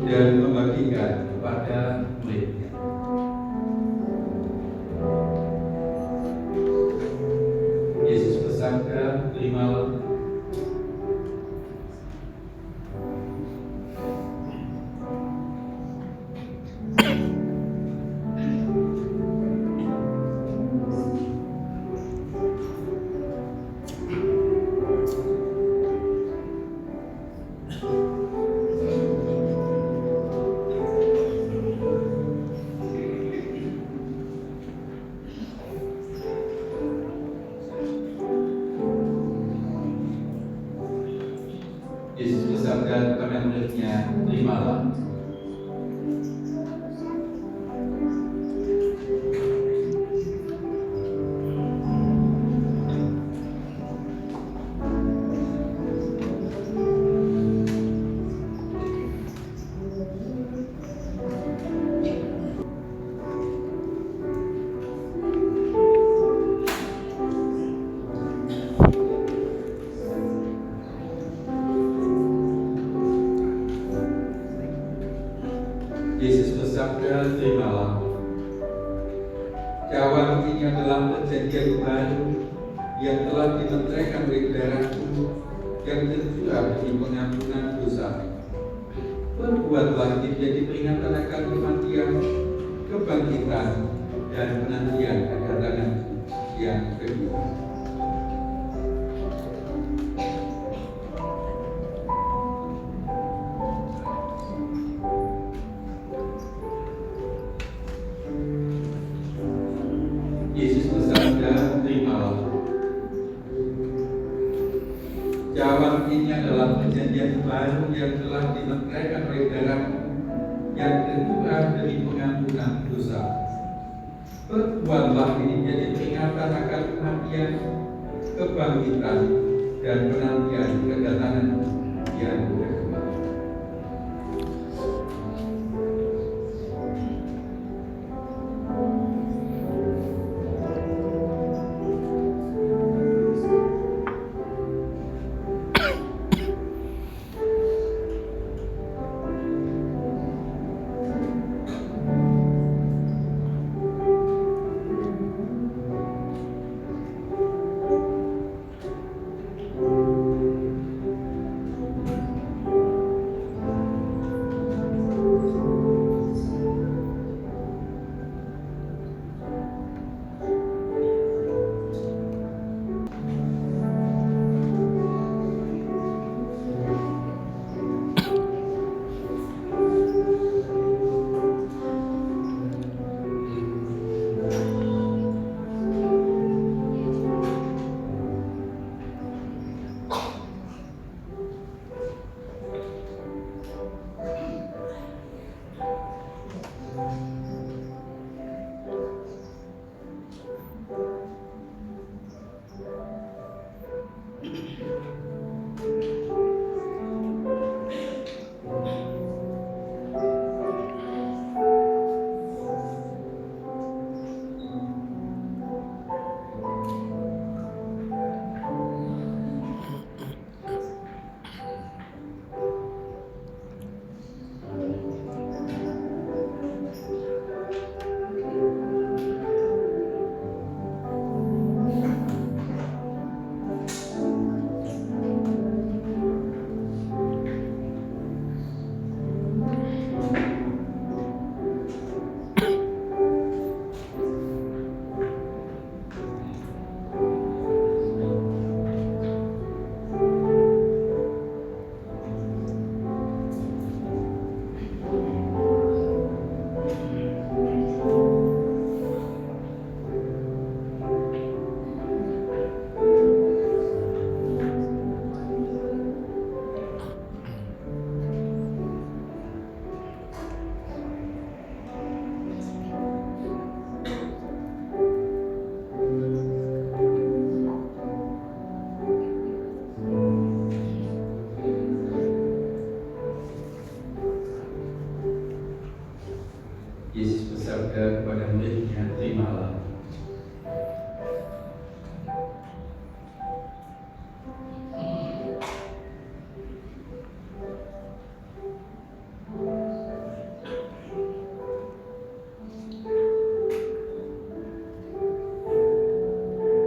B: dan membagikan kepada murid-Nya. Yesus bersabda, "Terimalah. Yesus bersabda, terimalah. Cawan ini adalah perjanjian baru yang telah dimeteraikan oleh darahku yang tercurah demi pengampunan dosa. Perbuatlah ini menjadi peringatan akan kematian, kebangkitan, dan penantian kedatanganku yang kedua. Yesus bersabda, terimalah. Cawan ini adalah perjanjian baru yang telah dimeteraikan oleh darahku yang tercurah demi pengampunan dosa. Perbuatlah ini menjadi peringatan akan kematian, kebangkitan, dan penantian kedatanganku yang kedua. Yesus bersabda kepada murid-Nya, terimalah.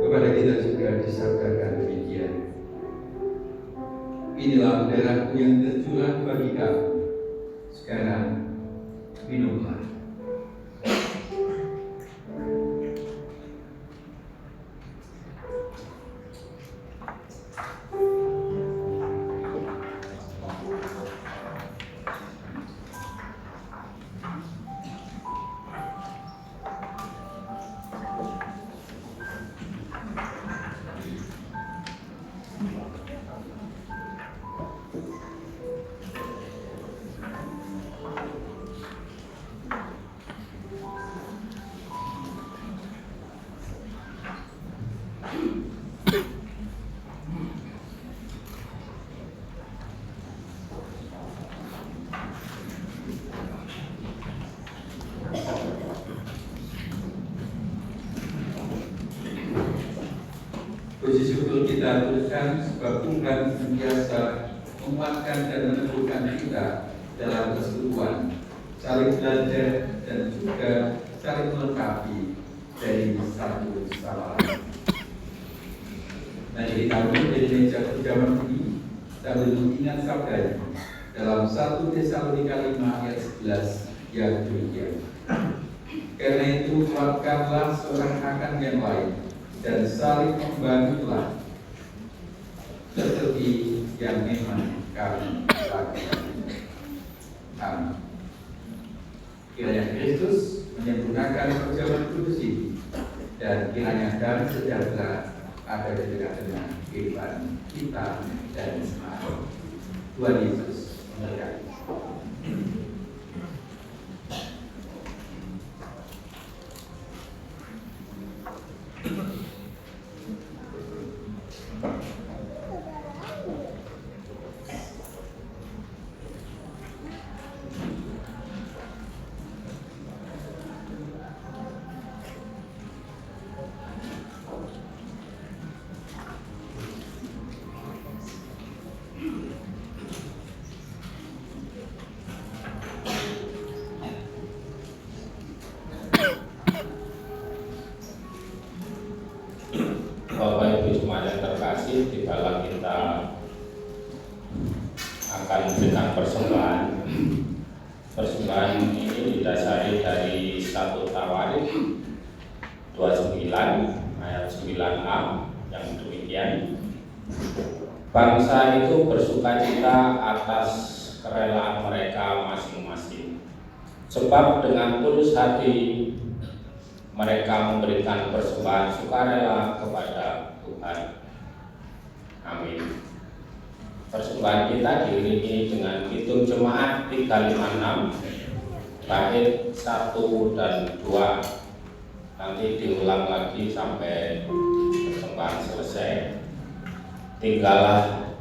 B: Kepada kita juga disabdakan demikian. Inilah darahku yang tercurah bagi kamu. Sekarang minumlah. Puji syukur kita teruskan sebab Tuhan senantiasa menguatkan dan meneguhkan kita dalam persekutuan saling belajar, dan juga saling melengkapi dari satu sama lain. Nah, jadi kami dari meja perjamuan ini sambil mengingat sabdanya dalam 1 Tesalonika 5 ayat 11 yang demikian. Karena itu kuatkanlah seorang akan yang lain dan saling membantulah seperti yang memang kami lakukan. Amin. Kiranya Kristus menyempurnakan perjamuan kudus ini, dan kiranya damai sejahtera ada di tengah-tengah kehidupan kita dan semua. Tuhan Yesus memberkati.
F: Bapak Ibu jemaat yang terkasih, di dalam kita akan memberikan persembahan. Persembahan ini didasari dari 1 Tawarik 29 ayat 9a yang demikian. Bangsa itu bersukacita atas kerelaan mereka masing-masing, sebab dengan tulus hati mereka memberikan persembahan sukarela kepada Tuhan. Amin. Persembahan kita diiringi dengan hitung jemaat 356 bait 1 dan 2. Nanti diulang lagi sampai persembahan selesai. Tinggallah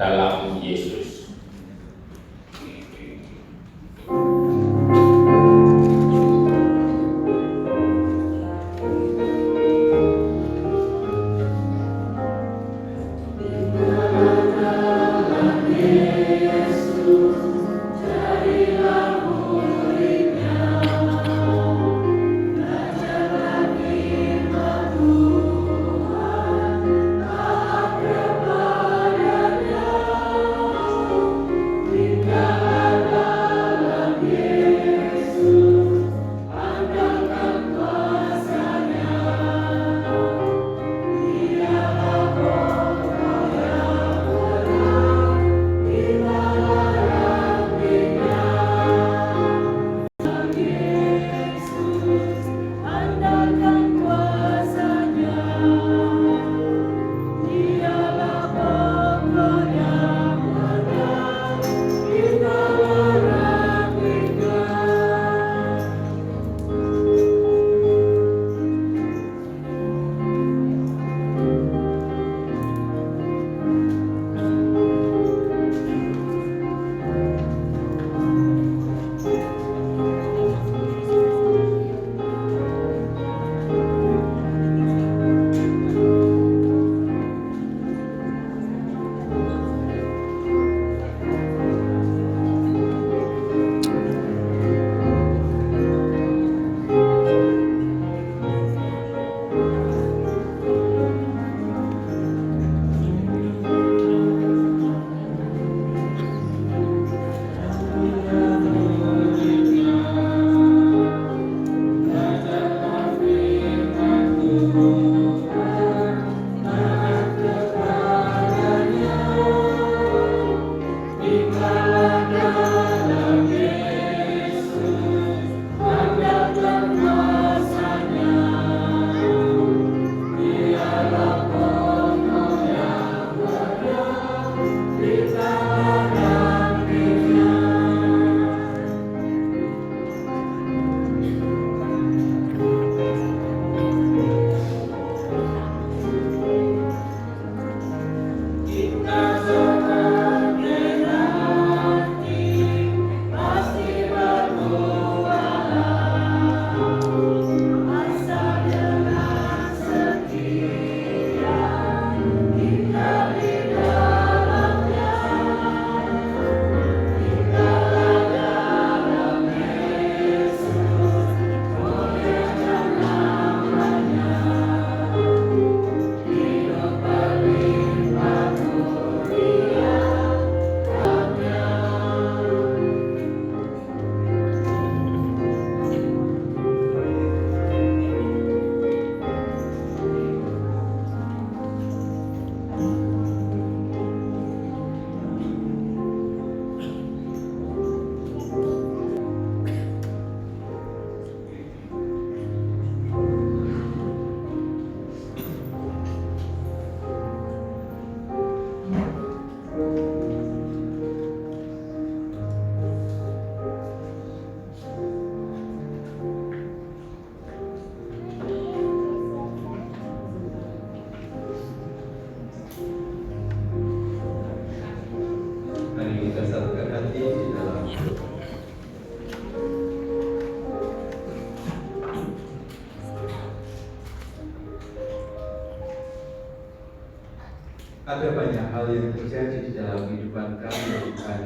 F: dalam Yesus.
B: Ada banyak hal yang terjadi di dalam kehidupan kami, bukan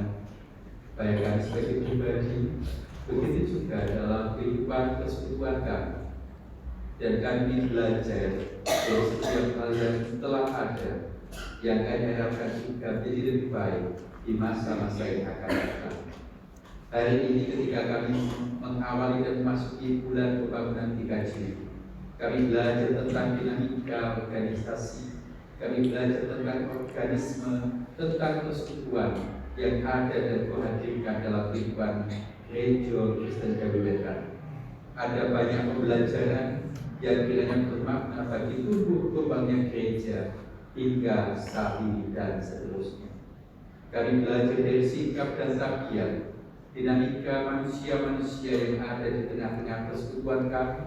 B: baik kami sebagai pribadi, begitu juga dalam kehidupan persekutuan kami. Dan kami belajar dari setiap hal yang telah ada, yang kami harapkan juga menjadi lebih baik di masa-masa yang akan datang. Hari ini ketika kami mengawali dan memasuki bulan pembangunan GKJ, kami belajar tentang dinamika organisasi, kami belajar tentang organisme, tentang persekutuan yang ada dan dihadirkan dalam kehidupan gereja Kristen Jawi Wetan. Ada banyak pembelajaran yang kiranya bermakna bagi tumbuh kembangnya gereja hingga saat ini dan seterusnya. Kami belajar dari sikap dan tabiat, dinamika manusia-manusia yang ada di tengah-tengah persekutuan kami,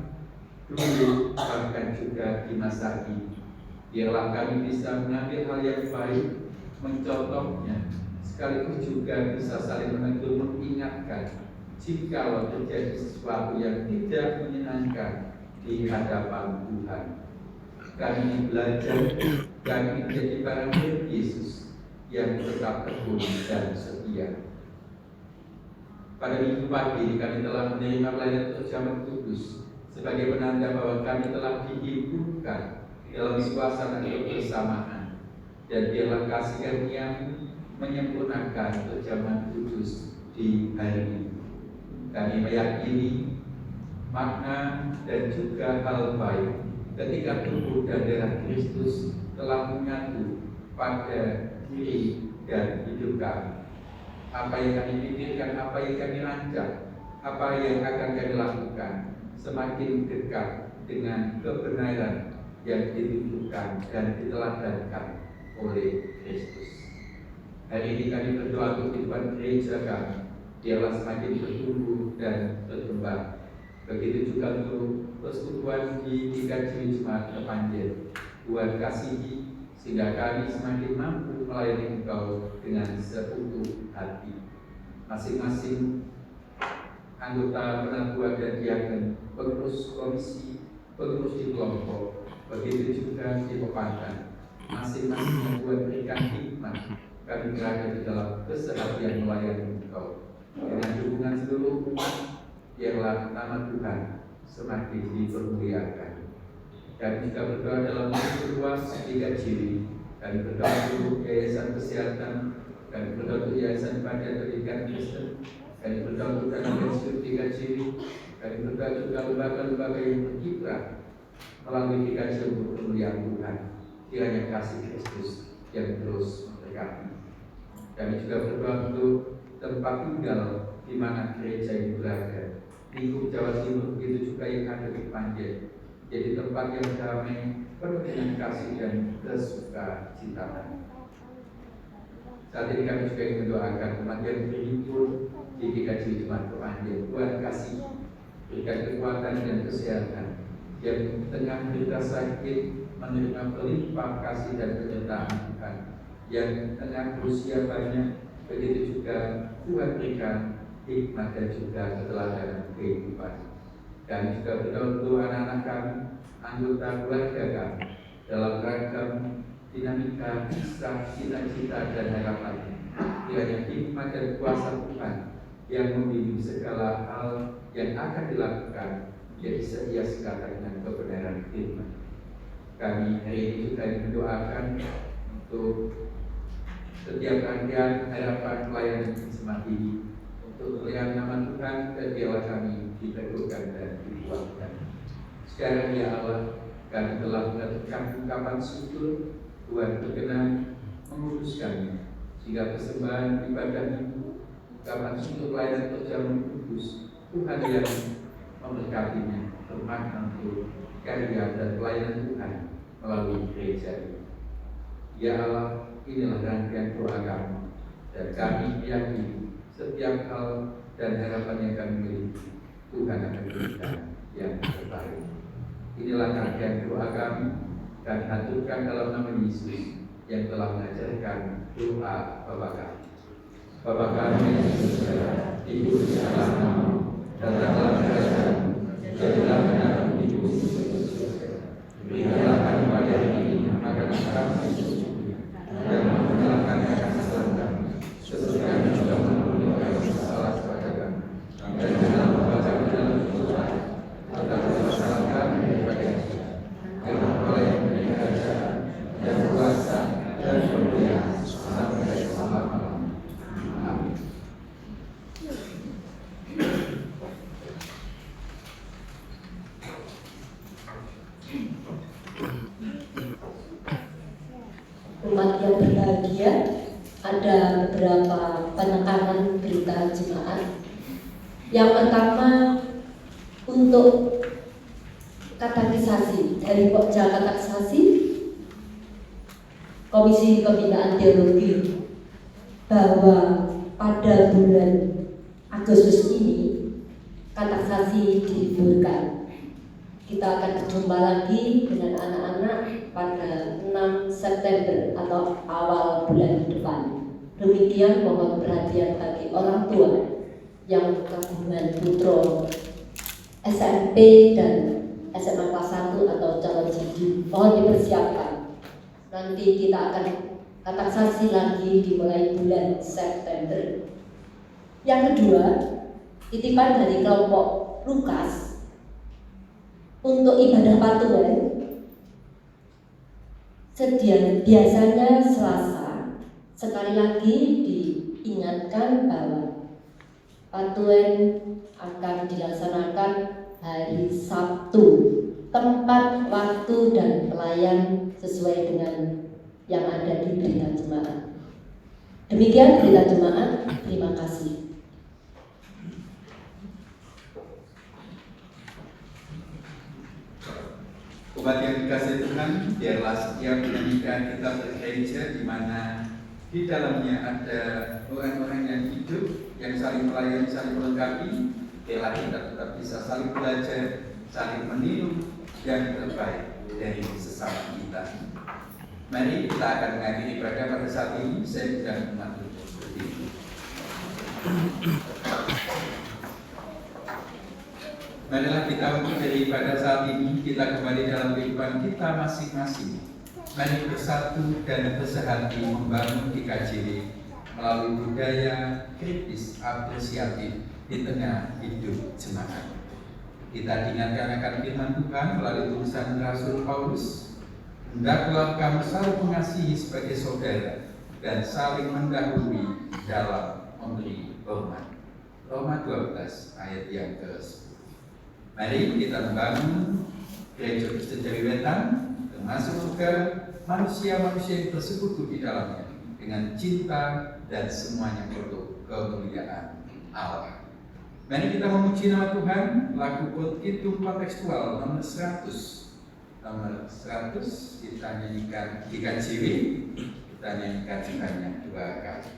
B: dulu bahkan juga di masa ini. Biarlah kami bisa mengambil hal yang baik, mencontohnya, sekaligus juga bisa saling menegur, mengingatkan jikalau terjadi sesuatu yang tidak menyenangkan di hadapan Tuhan. Kami belajar, kami menjadi barang milik Yesus yang tetap tekun dan setia. Pada minggu pagi kami telah menerima pelayanan terjamin kudus sebagai penanda bahwa kami telah dihidupkan dalam suasana kebersamaan, dan biarlah kasih karunia-Mu menyempurnakan terjamin kudus di hari ini. Kami meyakini makna dan juga hal baik ketika tubuh dan darah Kristus telah menyatu pada diri dan hidup kami. Apa yang kami pikirkan, apa yang kami rancang, apa yang akan kami lakukan semakin dekat dengan kebenaran yang ditunjukkan dan diteladankan oleh Kristus. Hari ini kami berdoa untuk kehidupan gereja kami, biarlah semakin bertumbuh dan berkembang. Begitu juga untuk persekutuan di GKJ Jemaat Kepanjen, Tuhan kasihi sehingga kami semakin mampu melayani Engkau dengan seutuh hati. Masing-masing anggota penatua dan diaken, pengurus komisi, pengurus di kelompok, begitu juga di pepadan, masing-masing yang Tuhan berikan hikmat, kami berada di dalam keseharian melayani Engkau. Dengan dukungan seluruh umat, biarlah nama Tuhan semakin dipermuliakan. Kami juga berdoa dalam kedua GKJ. Kami berdoa untuk Yayasan Kesehatan, kami berdoa untuk Yayasan Badan Pendidikan Kristen, kami berdoa untuk Dana Pensiun GKJ, kami berdoa juga lembaga-lembaga yang berkiprah melalui GKJ untuk kemuliaan Tuhan. Kiranya kasih Kristus yang terus memberkati. Kami juga berdoa untuk tempat tinggal di mana gereja ini berada, lingkup Jawa Timur, begitu juga yang ada di Panjen, jadi tempat yang damai, penuh dengan kasih dan kesukacitaan. Saat ini kami juga ingin mendoakan umat yang berhimpun di GKJ Jemaat Kepanjen. Tuhan kasih, berikan kekuatan dan kesehatan, yang tengah menderita sakit menerima berlimpah kasih dan penyertaan Tuhan, yang tengah berusia banyak, begitu juga Tuhan berikan hikmat dan juga keteladanan kehidupan. Kami juga berdoa untuk anak-anak kami, anggota keluarga kami, dalam ragam dinamika kisah, cita-cita dan harapan. Kiranya hikmat dan kuasa Tuhan yang membimbing segala hal yang akan dilakukan, jadi setia sekata dengan kebenaran firman. Kami hari ini juga mendoakan untuk setiap rangkaian harapan pelayanan jemaat ini, untuk melihat nama Tuhan, dan biarlah kami diteguhkan dan dikuatkan. Sekarang ya Allah, kami telah melakukan ungkapan syukur. Tuhan berkenan menguduskannya, sehingga persembahan ibadah itu, ungkapan syukur pelayanan terjamin kudus, Tuhan yang memberkatinya, bermakna untuk karya dan pelayanan Tuhan melalui gereja ini. Ya Allah, inilah rangkaian doa kami, dan kami meyakini setiap hal dan harapan yang kami miliki, Tuhan akan berikan yang terbaik. Inilah rangkaian doa kami, kami haturkan dalam nama Yesus yang telah mengajarkan doa Bapa kami. Bapa kami yang di surga, dikuduskanlah namamu, datanglah kerajaanmu, jadilah kehendakmu di bumi seperti di surga. Berikanlah kami pada hari ini makanan kami,
G: umat yang berbahagia, ada beberapa penekanan berita jemaat. Yang pertama, untuk katekisasi dari Pokja Katekisasi Komisi Pembinaan Teologi, bahwa pada bulan Agustus ini katekisasi diliburkan. Kita akan berjumpa lagi dengan anak-anak pada 6 September atau awal bulan depan. Demikian, mohon perhatian bagi orang tua yang gabungan putra SMP dan SMA kelas 1 atau calon judi, mohon dipersiapkan. Nanti kita akan katekisasi lagi dimulai bulan September. Yang kedua, titipan dari kelompok Lukas untuk ibadah patuan biasanya Selasa. Sekali lagi diingatkan bahwa patuan akan dilaksanakan hari Sabtu. Tempat, waktu, dan pelayan sesuai dengan yang ada di berita jemaat. Demikian berita jemaat. Terima kasih.
B: Umat yang dikasihi Tuhan, biarlah setiap dinamika kita bergereja di mana di dalamnya ada orang-orang yang hidup, yang saling melayani, saling melengkapi. Biarlah kita tetap bisa saling belajar, saling meniru yang terbaik dari sesama kita. Mari kita akan mengakhiri ibadah pada saat ini. Saya sudah mengatur seperti itu. Marilah kita mengakhiri pada saat ini, kita kembali dalam kehidupan kita masing-masing. Mari bersatu dan bersehati membangun GKJW melalui budaya kritis apresiatif di tengah hidup jemaat. Kita diingatkan akan firman Tuhan melalui tulisan Rasul Paulus. Hendaklah kamu saling mengasihi sebagai saudara dan saling mendahului dalam memberi hormat. Roma 12 ayat yang ke-10. Mari kita membangun Gereja Kristen Jawiwetan, termasuk juga manusia-manusia yang bersekutu di dalamnya dengan cinta dan semuanya untuk kemuliaan Allah. Mari kita memuji nama Tuhan. Lagu Petitum kontekstual nomor 100 kita nyanyikan GKJW, kita nyanyikan sebanyak 2 kali.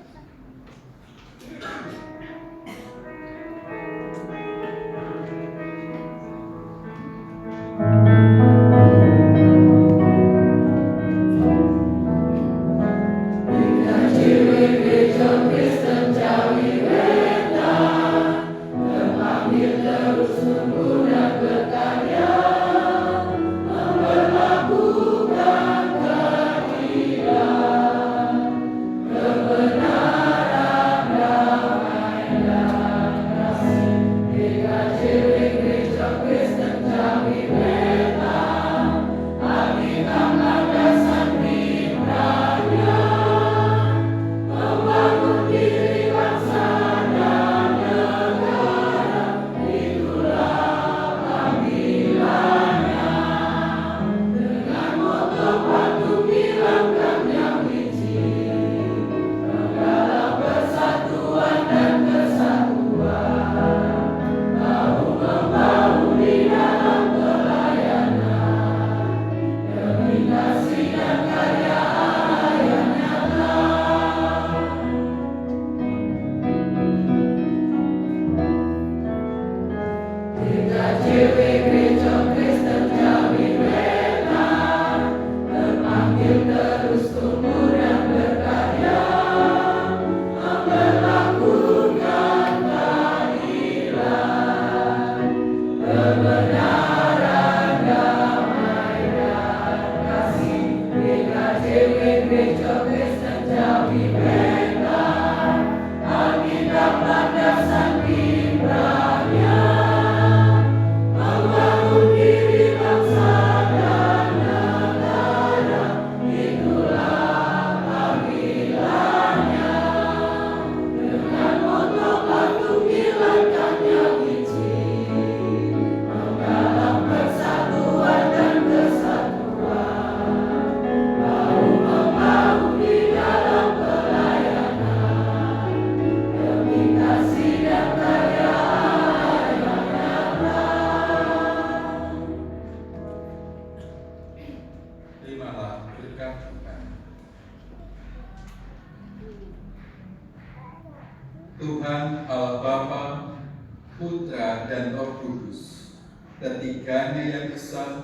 B: Kudus. Ketiganya yang besar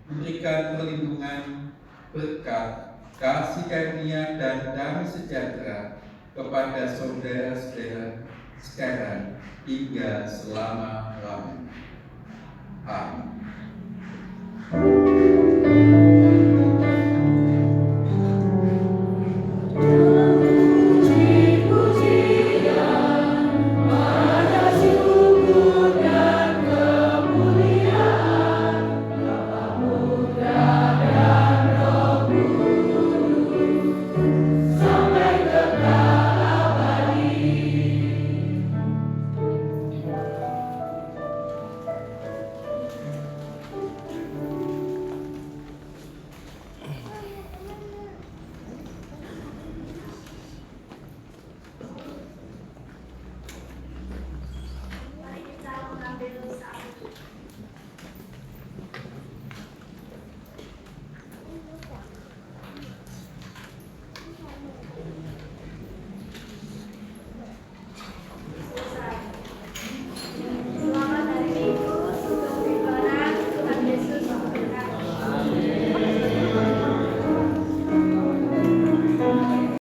B: memberikan perlindungan, berkat, kasih karunia dan damai sejahtera kepada saudara-saudara sekarang hingga selama-lamanya.